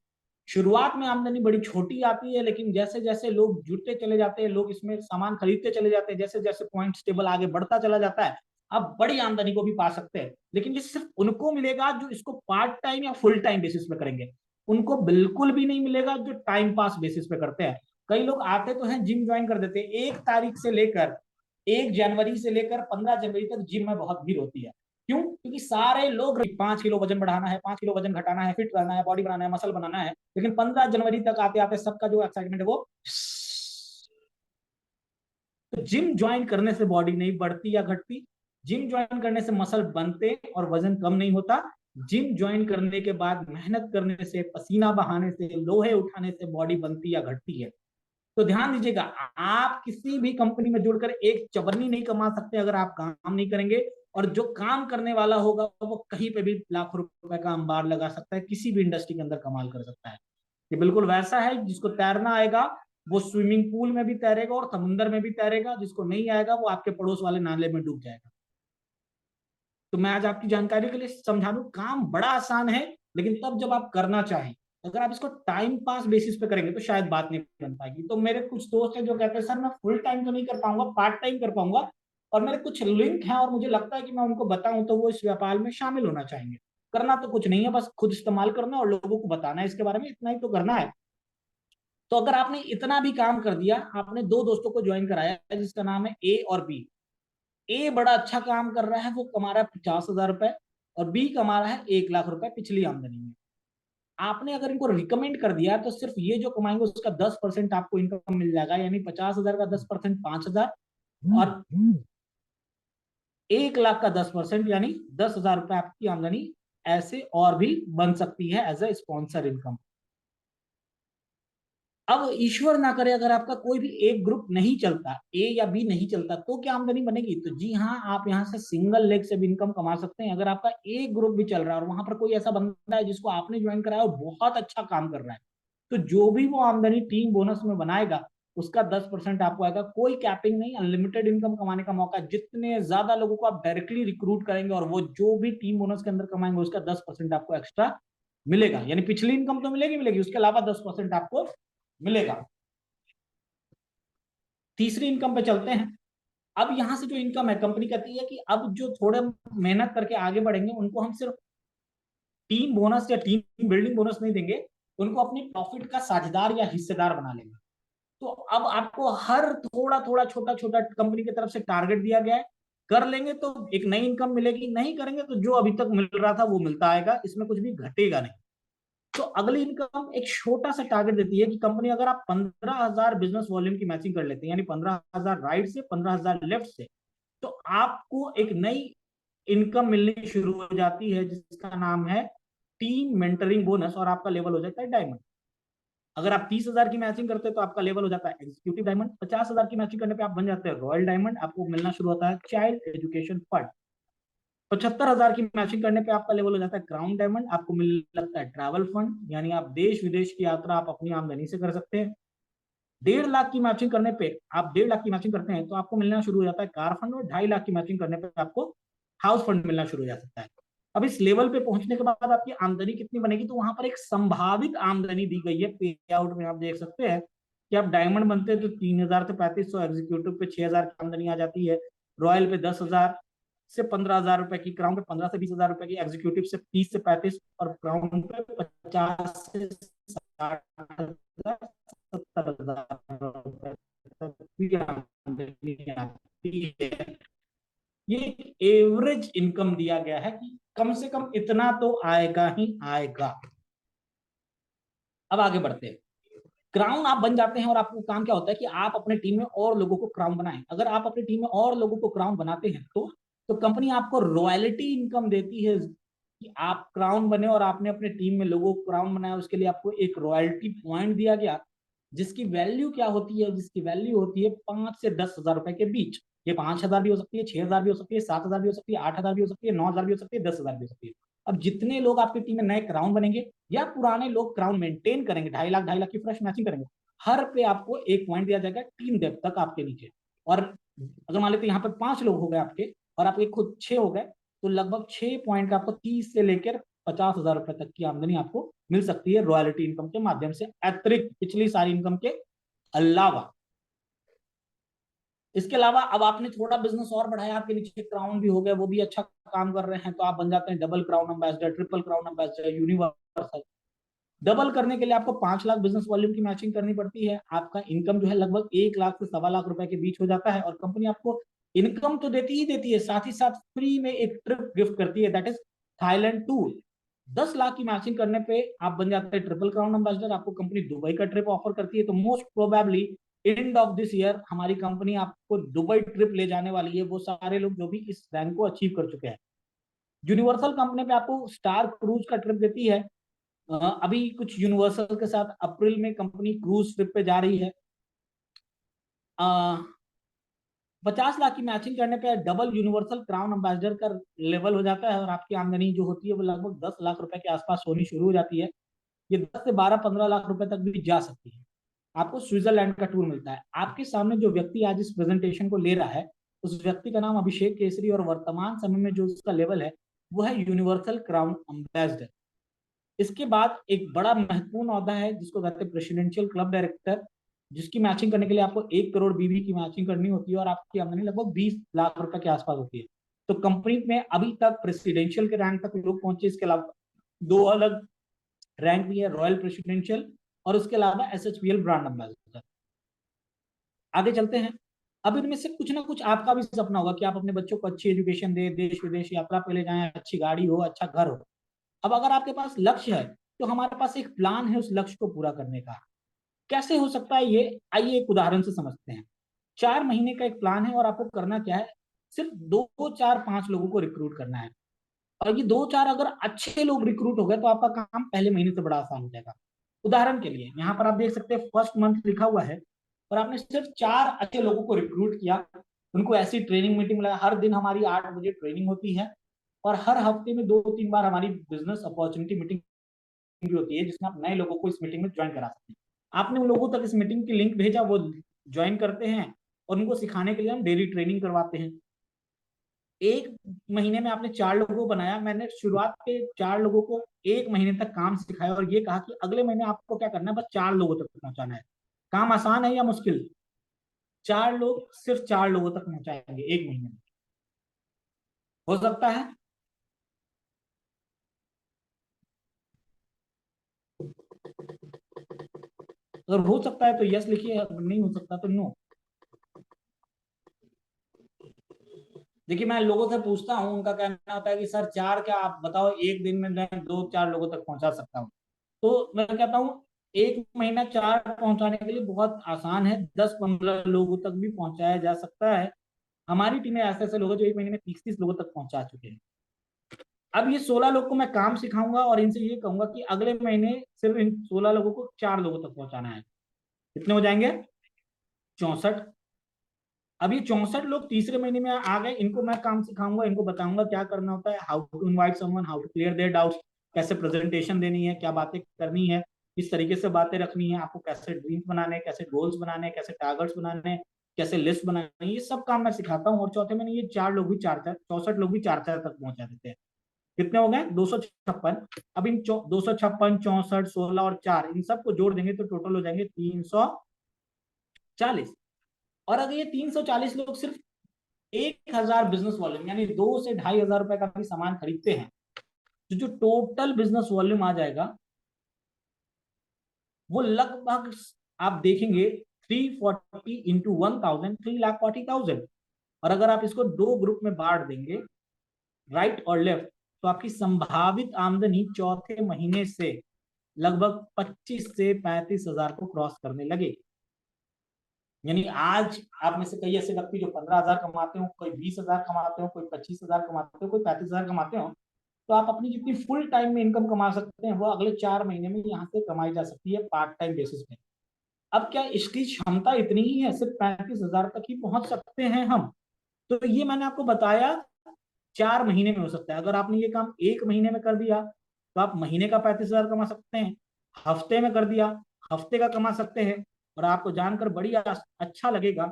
शुरुआत में आमदनी बड़ी छोटी आती है, लेकिन जैसे जैसे लोग जुड़ते चले जाते हैं, लोग इसमें सामान खरीदते चले जाते हैं, जैसे जैसे पॉइंट्स टेबल आगे बढ़ता चला जाता है, आप बड़ी आमदनी को भी पा सकते हैं। लेकिन ये सिर्फ उनको मिलेगा जो इसको पार्ट टाइम या फुल टाइम बेसिस पे करेंगे। उनको बिल्कुल भी नहीं मिलेगा जो टाइम पास बेसिस पे करते हैं। कई लोग आते तो हैं, जिम ज्वाइन कर देते हैं, 1 तारीख से लेकर 1 जनवरी से लेकर 15 जनवरी तक जिम में बहुत भीड़ होती है। क्यों? क्योंकि सारे लोग 5 किलो वजन बढ़ाना है, 5 किलो वजन घटाना है, फिट रहना है, बॉडी बनाना है, मसल बनाना है, लेकिन 15 जनवरी तक आते आते सबका जो एक्साइटमेंट है वो, तो जिम ज्वाइन करने से बॉडी नहीं बढ़ती या घटती, जिम ज्वाइन करने से मसल बनते और वजन कम नहीं होता। जिम ज्वाइन करने के बाद मेहनत करने से, पसीना बहाने से, लोहे उठाने से बॉडी बनती या घटती है। तो ध्यान दीजिएगा, आप किसी भी कंपनी में जुड़कर एक चवन्नी नहीं कमा सकते अगर आप काम नहीं करेंगे। और जो काम करने वाला होगा वो कहीं पे भी लाखों रुपए का अंबार लगा सकता है, किसी भी इंडस्ट्री के अंदर कमाल कर सकता है। ये बिल्कुल वैसा है, जिसको तैरना आएगा वो स्विमिंग पूल में भी तैरेगा और समुद्र में भी तैरेगा, जिसको नहीं आएगा वो आपके पड़ोस वाले नाले में डूब जाएगा। तो मैं आज आपकी जानकारी के लिए समझा दूं, काम बड़ा आसान है, लेकिन तब जब आप करना चाहें। अगर आप इसको टाइम पास बेसिस पे करेंगे तो शायद बात नहीं बन पाएगी। तो मेरे कुछ दोस्त हैं जो कहते हैं सर मैं फुल टाइम तो नहीं कर पाऊंगा, पार्ट टाइम कर पाऊंगा, और मेरे कुछ लिंक हैं और मुझे लगता है कि मैं उनको बताऊं तो वो इस व्यापार में शामिल होना चाहेंगे। करना तो कुछ नहीं है, बस खुद इस्तेमाल करना और लोगों को बताना है इसके बारे में, इतना ही तो करना है। तो अगर आपने इतना भी काम कर दिया, आपने दो दोस्तों को ज्वाइन कराया है जिसका नाम है ए और बी। ए बड़ा अच्छा काम कर रहा है, वो कमा रहा है 50,000 रुपए, और बी कमा रहा है 1 लाख रुपए पिछली आमदनी में। आपने अगर इनको रिकमेंड कर दिया तो सिर्फ ये जो कमाएंगे उसका 10% आपको इनकम मिल जाएगा, यानी 50,000 का 10% 5,000, और 1 लाख का 10% यानी 10,000 रुपए आपकी आमदनी ऐसे और भी बन सकती है एज ए स्पॉन्सर इनकम। अब ईश्वर ना करे अगर आपका कोई भी एक ग्रुप नहीं चलता, ए या बी नहीं चलता, तो क्या आमदनी बनेगी? तो जी हाँ, आप यहाँ से सिंगल लेग से भी इनकम कमा सकते हैं। अगर आपका एक ग्रुप भी चल रहा है और वहां पर कोई ऐसा बंदा है जिसको आपने ज्वाइन कराया और बहुत अच्छा काम कर रहा है, तो जो भी वो आमदनी टीम बोनस में बनाएगा उसका 10% आपको आएगा। कोई कैपिंग नहीं, अनलिमिटेड इनकम कमाने का मौका। जितने ज्यादा लोगों को आप डायरेक्टली रिक्रूट करेंगे और वो जो भी टीम बोनस के अंदर कमाएंगे उसका 10% आपको एक्स्ट्रा मिलेगा। यानी पिछली इनकम तो मिलेगी मिलेगी, उसके अलावा 10% आपको मिलेगा। तीसरी इनकम पे चलते हैं। अब यहां से जो इनकम है, कंपनी कहती है कि अब जो थोड़े मेहनत करके आगे बढ़ेंगे उनको हम सिर्फ टीम बोनस या टीम बिल्डिंग बोनस नहीं देंगे, उनको अपनी प्रॉफिट का साझेदार या हिस्सेदार बना लेंगे। तो अब आपको हर थोड़ा थोड़ा छोटा छोटा कंपनी की तरफ से टारगेट दिया गया है, कर लेंगे तो एक नई इनकम मिलेगी, नहीं करेंगे तो जो अभी तक मिल रहा था वो मिलता आएगा, इसमें कुछ भी घटेगा नहीं। तो अगली इनकम एक छोटा सा टारगेट देती है कि कंपनी अगर आप 15,000 बिजनेस वॉल्यूम की मैचिंग कर लेते हैं, यानी 15,000 राइट से 15,000 लेफ्ट से, तो आपको एक नई इनकम मिलनी शुरू हो जाती है जिसका नाम है टीम मेंटरिंग बोनस, और आपका लेवल हो जाता है डायमंड। अगर आप 30,000 की मैचिंग करते हैं तो आपका लेवल हो जाता है एग्जीक्यूटिव डायमंड। 50,000 की मैचिंग करने पे आप बन जाते हैं रॉयल डायमंड, आपको मिलना शुरू होता है चाइल्ड एजुकेशन फंड। 75,000 की मैचिंग करने पे आपका लेवल हो जाता है क्राउन डायमंड, आपको मिल लगता है ट्रैवल फंड, यानी आप देश विदेश की यात्रा आप अपनी आमदनी से कर सकते हैं। 1.5 लाख की मैचिंग करने पे, आप 1.5 लाख की मैचिंग करते हैं तो आपको मिलना शुरू हो जाता है कार फंड, और 2.5 लाख की मैचिंग करने पे आपको हाउस फंड मिलना शुरू हो जा सकता है। अब इस लेवल पे पहुंचने के बाद आपकी आमदनी कितनी बनेगी, तो वहां पर एक संभावित आमदनी दी गई है पे आउट में। आप देख सकते हैं कि आप डायमंड बनते हैं तो 3,000 से 3,500, एग्जीक्यूटिव पे 6,000 की आमदनी आ जाती है, रॉयल पे 10,000 से 15,000 रुपए की, क्राउन पे 15 से 20,000 रुपए की, एग्जीक्यूटिव से 30 से 35, और क्राउन पे 50 से 60,000, 70,000 तक भी आमदनी आती है। ये एवरेज इनकम दिया गया है कि कम से कम इतना तो आएगा ही आएगा। अब आगे बढ़ते हैं। क्राउन आप बन जाते हैं और आपको काम क्या होता है कि आप अपने टीम में और लोगों को क्राउन बनाएं। अगर आप अपनी टीम में और लोगों को क्राउन बनाते हैं तो कंपनी आपको रॉयल्टी इनकम देती है कि आप क्राउन बने और आपने अपने टीम में लोगों को क्राउन बनाया, उसके लिए आपको एक रॉयल्टी पॉइंट दिया गया, जिसकी वैल्यू क्या होती है, जिसकी वैल्यू होती है 5 से 10,000 रुपए के बीच। ये 5,000 भी हो सकती है, 6,000 भी हो सकती है, 7,000 भी हो सकती है, 8,000 भी हो सकती है, 9,000 भी हो सकती है, 10,000 भी हो सकती है। अब जितने लोग आपकी टीम में नए क्राउन बनेंगे या पुराने लोग क्राउन मेंटेन करेंगे, 2.5 लाख 2.5 लाख की फ्रेश मैचिंग करेंगे, हर पे आपको एक पॉइंट दिया जाएगा टीम डेप्थ तक आपके नीचे। और अगर मान लेते हैं यहाँ पे 5 लोग हो गए आपके और आपके खुद 6 हो गए, तो लगभग 6 पॉइंट का आपको 30 से लेकर 50,000 रुपए तक की आमदनी आपको मिल सकती है रॉयल्टी इनकम के माध्यम से, अतिरिक्त पिछली सारी इनकम के अलावा। इसके अलावा अब आपने थोड़ा बिजनेस और बढ़ाया, आपके नीचे क्राउन भी हो गए, वो भी अच्छा काम कर रहे हैं, तो आप बन जाते हैं double crown ambassador, triple crown ambassador, universal. Double करने के लिए आपको 5 लाख बिजनेस वॉल्यूम की मैचिंग करनी पड़ती है। आपका इनकम जो है लगभग 1 लाख से 1.25 लाख रुपए के बीच हो जाता है, और कंपनी आपको इनकम तो देती ही देती है, साथ ही साथ फ्री में एक ट्रिप गिफ्ट करती है, that is Thailand tour. 10 lakh की मैचिंग करने पे आप बन जाते हैं ट्रिपल क्राउन एम्बेसडर, आपको कंपनी दुबई का ट्रिप ऑफर करती है। तो most probably end of this year हमारी कंपनी आपको दुबई ट्रिप ले जाने वाली है, वो सारे लोग जो भी इस रैंक को अचीव कर चुके हैं। यूनिवर्सल कंपनी पे आपको स्टार क्रूज का ट्रिप देती है। अभी कुछ यूनिवर्सल के साथ अप्रैल में कंपनी क्रूज ट्रिप पे जा रही है। 50 लाख की मैचिंग करने पे डबल यूनिवर्सल क्राउन एम्बेसडर का लेवल हो जाता है, और आपकी आमदनी जो होती है वो लगभग 10 लाख रुपए के आसपास होनी शुरू हो जाती है। ये 10 से 12-15 लाख रुपए तक भी जा सकती है। आपको स्विट्जरलैंड का टूर मिलता है। आपके सामने जो व्यक्ति आज इस प्रेजेंटेशन को ले रहा है, उस व्यक्ति का नाम अभिषेक केसरी, और वर्तमान समय में जो उसका लेवल है वो है यूनिवर्सल क्राउन एम्बेसडर। इसके बाद एक बड़ा महत्वपूर्ण औहदा है जिसको कहते हैं प्रेसिडेंशियल क्लब डायरेक्टर, जिसकी मैचिंग करने के लिए आपको 1 करोड़ बीबी की मैचिंग करनी होती है, और आपकी आमदनी लगभग 20 लाख रुपए के आसपास होती है। तो कंपनी में अभी तक प्रेसिडेंशियल के रैंक तक लोग पहुंचे। इसके अलावा 2 अलग रैंक भी है, रॉयल प्रेसिडेंशियल और उसके अलावा SHPL ब्रांड एम्बेसडर। आगे चलते हैं। अब इनमें से कुछ ना कुछ आपका भी सपना होगा कि आप अपने बच्चों को अच्छी एजुकेशन दे, देश विदेश यात्रा पे ले जाएं, अच्छी गाड़ी हो, अच्छा घर हो। अब अगर आपके पास लक्ष्य है तो हमारे पास एक प्लान है उस लक्ष्य को पूरा करने का। कैसे हो सकता है ये, आइए एक उदाहरण से समझते हैं। 4 महीने का एक प्लान है और आपको करना क्या है, सिर्फ 2, 4, 5 लोगों को रिक्रूट करना है। और ये 2, 4 अगर अच्छे लोग रिक्रूट हो गए तो आपका काम पहले महीने से बड़ा आसान हो जाएगा। उदाहरण के लिए यहाँ पर आप देख सकते हैं फर्स्ट मंथ लिखा हुआ है और आपने सिर्फ 4 अच्छे लोगों को रिक्रूट किया, उनको ऐसी ट्रेनिंग मीटिंग लगाया। हर दिन हमारी 8 बजे ट्रेनिंग होती है और हर हफ्ते में 2-3 बार हमारी बिजनेस अपॉर्चुनिटी मीटिंग भी होती है, जिसमें आप नए लोगों को इस मीटिंग में ज्वाइन करा सकते हैं। आपने उन लोगों तक इस मीटिंग की लिंक भेजा, वो ज्वाइन करते हैं और उनको सिखाने के लिए हम डेली ट्रेनिंग करवाते हैं। 1 महीने में आपने 4 लोगों को बनाया, मैंने शुरुआत के 4 लोगों को 1 महीने तक काम सिखाया और ये कहा कि अगले महीने आपको क्या करना है, बस 4 लोगों तक पहुंचाना है। काम आसान है या मुश्किल? 4 लोग, सिर्फ 4 लोगों तक पहुंचाएंगे 1 महीने में। हो सकता है? अगर हो सकता है तो यस लिखिए, अगर नहीं हो सकता तो नो। देखिए मैं लोगों से पूछता हूँ, उनका कहना होता है कि सर 4 क्या, आप बताओ 1 दिन में मैं 2-4 लोगों तक पहुंचा सकता हूँ। तो मैं कहता हूँ 1 महीना 4 पहुंचाने के लिए बहुत आसान है, 10-15 लोगों तक भी पहुंचाया जा सकता है। हमारी टीम में ऐसे ऐसे लोग हैं जो 1 महीने में 30-30 लोगों तक पहुंचा चुके हैं। अब ये 16 लोग को मैं काम सिखाऊंगा और इनसे ये कहूंगा कि अगले महीने सिर्फ इन 16 लोगों को 4 लोगों तक पहुंचाना है। कितने हो जाएंगे? 64। अब ये 64 लोग तीसरे महीने में आ गए, इनको मैं काम सिखाऊंगा, इनको बताऊंगा क्या करना होता है, how to invite someone, how to clear their doubts, कैसे प्रेजेंटेशन देनी है, क्या बातें करनी है, किस तरीके से बातें रखनी है, आपको कैसे ड्रीम्स बनाने, कैसे गोल्स बनाने, कैसे टारगेट्स बनाने, कैसे लिस्ट बनानी है, ये सब काम मैं सिखाता हूँ। और चौथे महीने ये 4 लोग भी 4-4, 64 लोग भी 4-4 तक पहुंचा देते हैं। कितने हो गए? 256। अब इन 256, 64, 16 और 4, इन सबको जोड़ देंगे तो टोटल हो जाएंगे 340। और अगर ये 340 लोग सिर्फ 1,000 बिजनेस वॉल्यूम यानी 2 से 2,500 रुपए का भी सामान खरीदते हैं, तो जो टोटल बिजनेस वॉल्यूम आ जाएगा वो लगभग आप देखेंगे 340 इंटू 1,000, 3,40,000। और अगर आप इसको 2 ग्रुप में बांट देंगे, राइट और लेफ्ट, तो आपकी संभावित आमदनी चौथे महीने से लगभग 25 से 35 हजार को क्रॉस करने लगे। यानी आज आप में से कई ऐसे व्यक्ति जो 15,000 कमाते हो, कोई 20,000 कमाते हो, कोई 25,000 कमाते हो, कोई 35,000 कमाते हो, तो आप अपनी जितनी फुल टाइम में इनकम कमा सकते हैं वो अगले 4 महीने में यहाँ से कमाई जा सकती है पार्ट टाइम बेसिस पे। अब क्या इसकी क्षमता इतनी ही है? सिर्फ 35,000 तक ही पहुंच सकते हैं हम? तो ये मैंने आपको बताया 4 महीने में हो सकता है। अगर आपने ये काम 1 महीने में कर दिया तो आप महीने का 35,000 कमा सकते हैं, हफ्ते में कर दिया हफ्ते का कमा सकते हैं। और आपको जानकर बड़ी अच्छा लगेगा,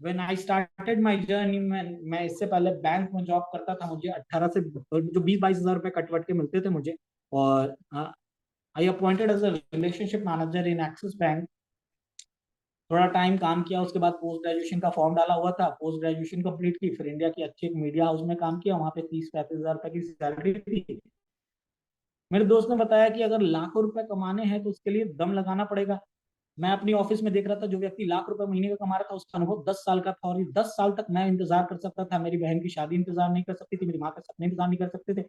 when I started my journey, मैं इससे पहले बैंक में जॉब करता था, मुझे 18 से जो 20-22 हजार रुपए कटवट के मिलते थे मुझे। और I appointed as a relationship manager in Axis Bank. थोड़ा टाइम काम किया, उसके बाद पोस्ट ग्रेजुएशन का फॉर्म डाला हुआ था, पोस्ट ग्रेजुएशन कंप्लीट की, फिर इंडिया की अच्छी एक मीडिया हाउस में काम किया, वहां पे 30-35 हजार रुपए की सैलरी थी। मेरे दोस्त ने बताया कि अगर लाखों रुपए कमाने हैं तो उसके लिए दम लगाना पड़ेगा। मैं अपनी ऑफिस में देख रहा था, जो व्यक्ति लाख रुपए महीने का कमा रहा था उसका अनुभव 10 साल का था, और ये 10 साल तक मैं इंतजार कर सकता था, मेरी बहन की शादी इंतजार नहीं कर सकती थी, मेरी माँ का सपने इंतजार नहीं कर सकते थे,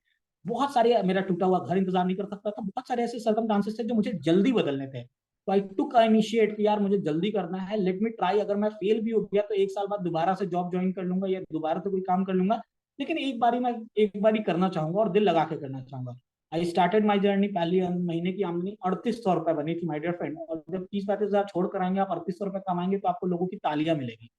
बहुत सारे, मेरा टूटा हुआ घर इंतजार नहीं कर सकता था, बहुत सारे ऐसे सर्कमस्टांसेस थे जो मुझे जल्दी बदलने थे। तो आई टुक इनिशिएट कि यार मुझे जल्दी करना है, लेट मी ट्राई, अगर मैं फेल भी हो गया तो 1 साल बाद दोबारा से जॉब ज्वाइन कर लूंगा या दोबारा से कोई काम कर लूंगा, लेकिन एक बारी करना चाहूंगा और दिल लगा के करना चाहूंगा। I started my journey. पहली महीने की आमदनी 3800 रुपए बनी थी माई डियर फ्रेंड। और जब 30-35 हजार छोड़ कर आएंगे, आप 3800 रुपए कमाएंगे तो आपको लोगों की तालियां मिलेगी।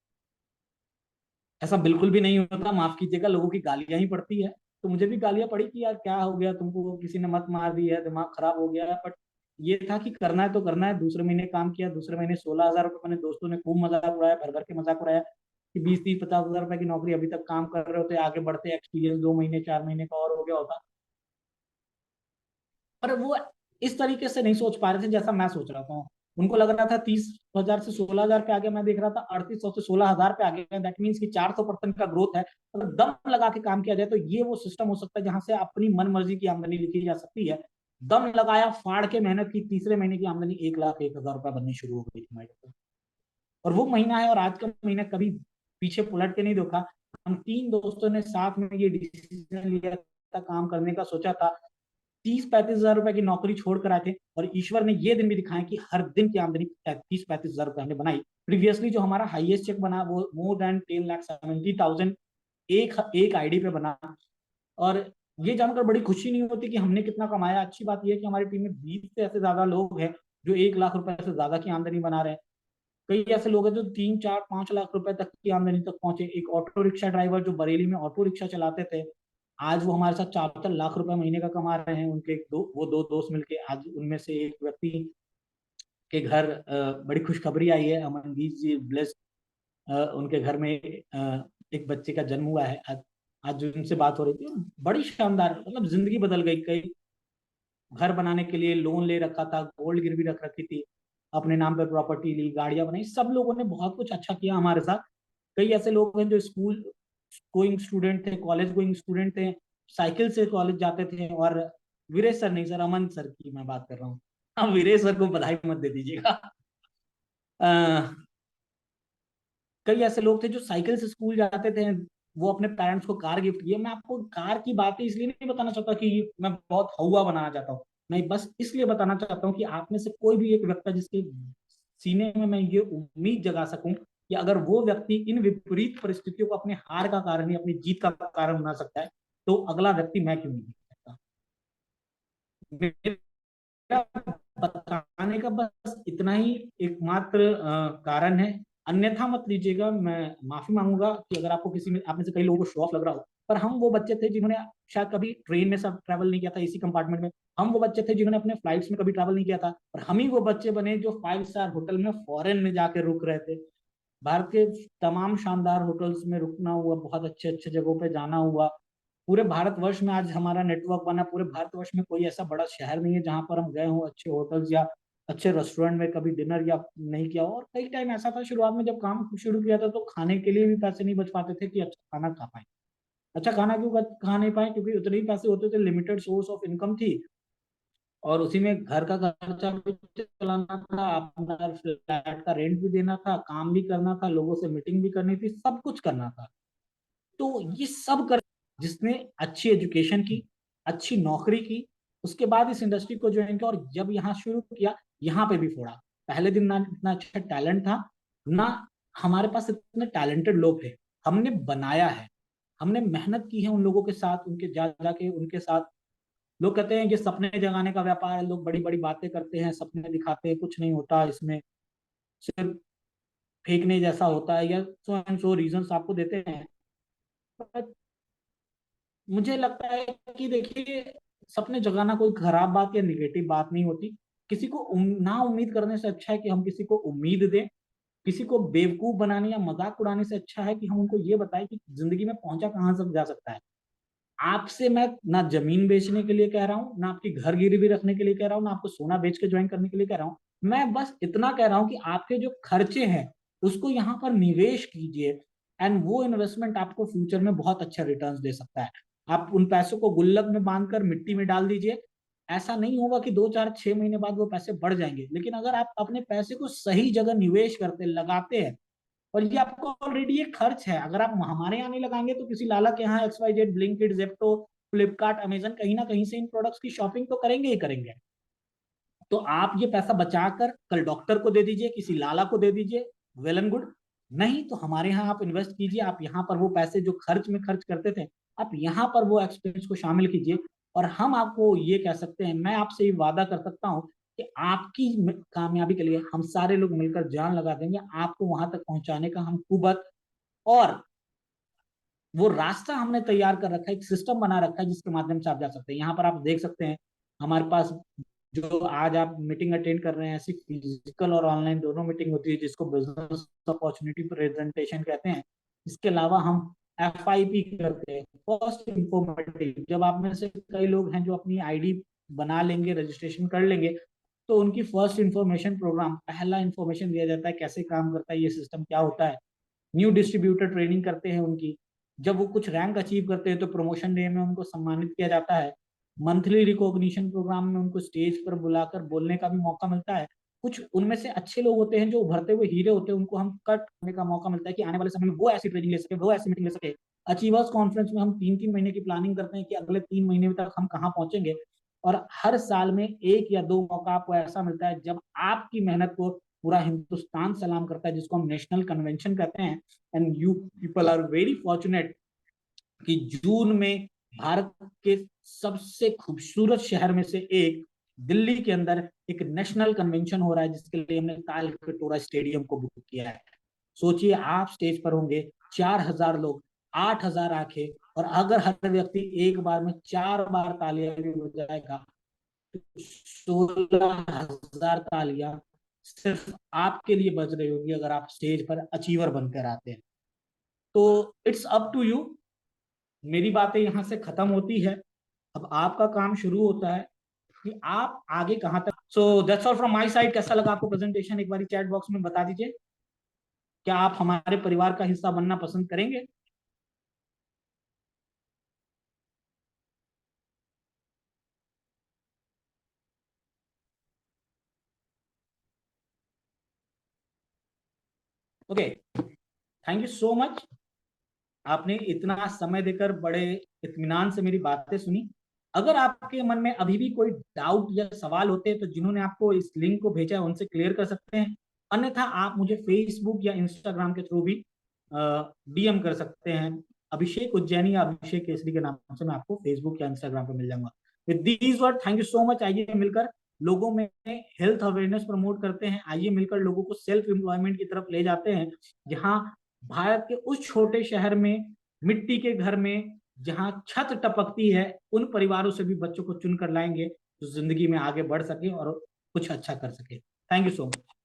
ऐसा बिल्कुल भी नहीं होता, माफ कीजिएगा, लोगों की गालियां ही पड़ती है। तो मुझे भी गालियां पड़ी कि यार क्या हो गया तुमको, किसी ने मत मार दी है, दिमाग खराब हो गया है, बट ये था कि करना है तो करना है। दूसरे महीने काम किया, दूसरे महीने 16,000 रुपए, मैंने दोस्तों ने खूब मजाक उड़ाया, भर भर के मजाक उड़ाया कि 20-30-50 हजार रुपए की नौकरी अभी तक काम कर रहे होते, आगे बढ़ते एक्सपीरियंस 2 महीने 4 महीने का और हो गया होता। पर वो इस तरीके से नहीं सोच पा रहे थे जैसा मैं सोच रहा था। उनको लग रहा था 30,000 से 16,000 पे आ गया, मैं देख रहा था 3800 से 16,000 पे आ गया। दैट मीन्स कि 400% का ग्रोथ है। अगर दम लगा के काम किया जाए तो ये वो सिस्टम हो सकता है जहां से अपनी मन मर्जी की आमदनी लिखी जा सकती है। दम लगाया, फाड़ के मेहनत की, तीसरे महीने की आमदनी 1,01,000 रुपए बननी शुरू हो गई थी। और वो महीना है और आज का महीना कभी पीछे पलट के नहीं देखा। हम 3 दोस्तों ने साथ में ये डिसीजन लिया था, काम करने का सोचा था, 30-35 हजार रुपए की नौकरी छोड़कर आए थे, और ईश्वर ने ये दिन भी दिखाया कि हर दिन की आमदनी 30-35 हजार रुपए हमने बनाई। प्रीवियसली जो हमारा हाईएस्ट चेक बना वो more than 10,70,000 एक आईडी पे बना। और ये जानकर बड़ी खुशी नहीं होती कि हमने कितना कमाया। अच्छी बात यह है कि हमारी टीम में 20 से ऐसे ज्यादा लोग हैं जो 1 लाख रुपए से ज्यादा की आमदनी बना रहे हैं। कई ऐसे लोग हैं जो 3 4 5 लाख रुपए तक की आमदनी तक पहुंचे। एक ऑटो रिक्शा ड्राइवर जो बरेली में ऑटो रिक्शा चलाते थे, आज वो हमारे साथ 4 4 लाख रुपए महीने का कमा रहे हैं। उनके वो दो दोस्त मिलके, आज उनमें से एक व्यक्ति के घर बड़ी खुशखबरी आई है, अमनदीप जी ब्लेस्ड, उनके घर में एक बच्चे का जन्म हुआ है। आज उनसे बात हो रही थी, बड़ी शानदार, मतलब जिंदगी बदल गई। कई घर बनाने के लिए लोन ले रखा था, गोल्ड गिरवी रख रखी थी, अपने नाम पर प्रॉपर्टी ली, गाड़ियां बनाई, सब लोगों ने बहुत कुछ अच्छा किया हमारे साथ। कई ऐसे लोग हैं जो स्कूल गोइंग स्टूडेंट थे, कॉलेज गोइंग स्टूडेंट थे, साइकिल से कॉलेज जाते थे। और वीरेश सर नहीं सर, अमन सर की मैं बात कर रहा हूँ। हाँ, वीरेश सर को बधाई मत दे दीजिएगा। कई ऐसे लोग थे जो साइकिल से स्कूल जाते थे, वो अपने पेरेंट्स को कार गिफ्ट किए। मैं आपको कार की बातें इसलिए नहीं बताना चाहता कि मैं बहुत हौवा बनाना चाहता हूँ, नहीं, बस इसलिए बताना चाहता हूँ कि आप में से कोई भी एक व्यक्ति जिसके सीने में मैं ये उम्मीद जगा सकूं कि अगर वो व्यक्ति इन विपरीत परिस्थितियों को अपने हार का कारण ही अपनी जीत का कारण बना सकता है, तो अगला व्यक्ति मैं क्यों नहीं सकता। बताने का बस इतना ही एकमात्र कारण है। अन्यथा मत लीजिएगा, मैं माफी मांगूंगा कि अगर आपको किसी में, आप में से कई लोगों को शो ऑफ लग रहा हो, पर हम वो बच्चे थे जिन्होंने शायद कभी ट्रेन में सब ट्रैवल नहीं किया था इसी कंपार्टमेंट में। हम वो बच्चे थे जिन्होंने अपने फ्लाइट्स में कभी ट्रैवल नहीं किया था, और हम ही वो बच्चे बने जो 5 स्टार होटल में फॉरेन में जाके रुक रहे थे। भारत के तमाम शानदार होटल्स में रुकना हुआ, बहुत अच्छे अच्छे जगहों पे जाना हुआ। पूरे भारतवर्ष में आज हमारा नेटवर्क बना। पूरे भारतवर्ष में कोई ऐसा बड़ा शहर नहीं है जहां पर हम गए हों अच्छे होटल्स या अच्छे रेस्टोरेंट में कभी डिनर या नहीं किया हो। और कई टाइम ऐसा था शुरुआत में जब काम शुरू किया था तो खाने के लिए भी पैसे नहीं बच पाते थे कि अच्छा खाना खा पाए। अच्छा खाना क्यों खा नहीं पाए, क्योंकि उतने ही पैसे होते थे, लिमिटेड सोर्स ऑफ इनकम थी, और उसी में घर का खर्चा भी चलाना था, अपना फ्लैट का रेंट भी देना था, काम भी करना था, लोगों से मीटिंग भी करनी थी, सब कुछ करना था। तो ये सब कर, जिसने अच्छी एजुकेशन की, अच्छी नौकरी की, उसके बाद इस इंडस्ट्री को ज्वाइन किया, और जब यहाँ शुरू किया, यहाँ पे भी फोड़ा। पहले दिन ना इतना अच्छा टैलेंट था, ना हमारे पास इतने टैलेंटेड लोग थे। हमने बनाया है, हमने मेहनत की है उन लोगों के साथ, उनके जा जाके उनके साथ। लोग कहते हैं कि सपने जगाने का व्यापार है, लोग बड़ी बड़ी बातें करते हैं, सपने दिखाते हैं, कुछ नहीं होता इसमें, सिर्फ फेंकने जैसा होता है, या सो एंड सो रीजन आपको देते हैं। मुझे लगता है कि देखिए, सपने जगाना कोई खराब बात या निगेटिव बात नहीं होती। किसी को ना उम्मीद करने से अच्छा है कि हम किसी को उम्मीद दें। किसी को बेवकूफ बनाने या मजाक उड़ाने से अच्छा है कि हम उनको ये बताएं कि जिंदगी में पहुंचा कहां तक जा सकता है। आपसे मैं ना जमीन बेचने के लिए कह रहा हूँ, ना आपकी घर गिरवी रखने के लिए कह रहा हूँ, ना आपको सोना बेच के ज्वाइन करने के लिए कह रहा हूँ। मैं बस इतना कह रहा हूँ कि आपके जो खर्चे हैं उसको यहाँ पर निवेश कीजिए, एंड वो इन्वेस्टमेंट आपको फ्यूचर में बहुत अच्छा रिटर्न्स दे सकता है। आप उन पैसों को गुल्लक में बांधकर मिट्टी में डाल दीजिए। ऐसा नहीं होगा कि 2 4 6 महीने बाद वो पैसे बढ़ जाएंगे, लेकिन अगर आप अपने पैसे को सही जगह निवेश करते लगाते हैं, और ये आपको ऑलरेडी ये खर्च है, अगर आप हमारे यहाँ नहीं लगाएंगे तो किसी लाला के यहाँ XYZ, Blinkit, Zepto, Flipkart, Amazon, कहीं ना कहीं से इन प्रोडक्ट्स की शॉपिंग तो करेंगे ही करेंगे। तो आप ये पैसा बचाकर कल डॉक्टर को दे दीजिए, किसी लाला को दे दीजिए, वेल एंड गुड। नहीं तो हमारे यहाँ आप इन्वेस्ट कीजिए, आप यहाँ पर वो पैसे जो खर्च में खर्च करते थे, आप यहाँ पर वो एक्सपेंस को शामिल कीजिए। और हम आपको ये कह सकते हैं, मैं आपसे ये वादा कर सकता हूँ कि आपकी कामयाबी के लिए हम सारे लोग मिलकर जान लगा देंगे, आपको वहां तक पहुंचाने का हम कुबत और वो रास्ता हमने तैयार कर रखा है, एक सिस्टम बना रखा है जिसके माध्यम से आप जा सकते हैं। यहाँ पर आप देख सकते हैं हमारे पास, जो आज आप मीटिंग अटेंड कर रहे हैं, ऐसी फिजिकल और ऑनलाइन दोनों मीटिंग होती है, जिसको बिजनेस अपॉर्चुनिटी प्रेजेंटेशन कहते हैं। इसके अलावा हम FIP करते हैं, फर्स्ट इंफॉर्मेटिव। जब आप में से कई लोग हैं जो अपनी ID बना लेंगे, रजिस्ट्रेशन कर लेंगे, तो उनकी फर्स्ट इंफॉर्मेशन प्रोग्राम, पहला इंफॉर्मेशन दिया जाता है, कैसे काम करता है ये सिस्टम, क्या होता है। न्यू डिस्ट्रीब्यूटर ट्रेनिंग करते हैं उनकी। जब वो कुछ रैंक अचीव करते हैं तो प्रमोशन डे में उनको सम्मानित किया जाता है। मंथली रिकॉग्निशन प्रोग्राम में उनको स्टेज पर बुलाकर बोलने का भी मौका मिलता है। कुछ उनमें से अच्छे लोग होते हैं जो उभरते हुए हीरे होते हैं, उनको हम कट करने का मौका मिलता है कि आने वाले समय में वो ऐसी ट्रेनिंग ले सके, वो ऐसी मीटिंग ले सके। अचीवर्स कॉन्फ्रेंस में हम 3 3 महीने की प्लानिंग करते हैं कि अगले 3 महीने तक हम कहाँ पहुंचेंगे। और हर साल में 1 या 2 मौका आपको ऐसा मिलता है जब आपकी मेहनत को पूरा हिंदुस्तान सलाम करता है, जिसको हम नेशनल कन्वेंशन कहते हैं। And you people are very fortunate कि जून में भारत के सबसे खूबसूरत शहर में से एक दिल्ली के अंदर एक नेशनल कन्वेंशन हो रहा है, जिसके लिए हमने तालकटोरा स्टेडियम को बुक किया है। सोचिए आप स्टेज पर होंगे, 4,000 लोग, 8,000 आंखें, और अगर हर व्यक्ति एक बार में 4 बार तालियां भी बजाएगा तो 16,000 तालियां सिर्फ आपके लिए बज रही होगी, अगर आप स्टेज पर अचीवर बनकर आते हैं। तो इट्स अप टू यू। मेरी बातें यहाँ से खत्म होती है, अब आपका काम शुरू होता है कि आप आगे कहाँ तक। So that's all from my side. कैसा लगा आपको प्रेजेंटेशन, एक बार चैट बॉक्स में बता दीजिए। क्या आप हमारे परिवार का हिस्सा बनना पसंद करेंगे? Okay, thank you so much. आपने इतना समय देकर बड़े इत्मीनान से मेरी बातें सुनी। अगर आपके मन में अभी भी कोई डाउट या सवाल होते हैं तो जिन्होंने आपको इस लिंक को भेजा है उनसे क्लियर कर सकते हैं। अन्यथा आप मुझे फेसबुक या इंस्टाग्राम के थ्रू भी डीएम कर सकते हैं। अभिषेक उज्जैनी या अभिषेक केसरी के नाम से मैं आपको फेसबुक या इंस्टाग्राम पर मिल जाऊंगा। With these word, thank you so much. आइए मिलकर लोगों में हेल्थ अवेयरनेस प्रमोट करते हैं। आइए मिलकर लोगों को सेल्फ एम्प्लॉयमेंट की तरफ ले जाते हैं, जहां भारत के उस छोटे शहर में, मिट्टी के घर में, जहां छत टपकती है, उन परिवारों से भी बच्चों को चुनकर लाएंगे जो जिंदगी में आगे बढ़ सके और कुछ अच्छा कर सके। Thank you so much.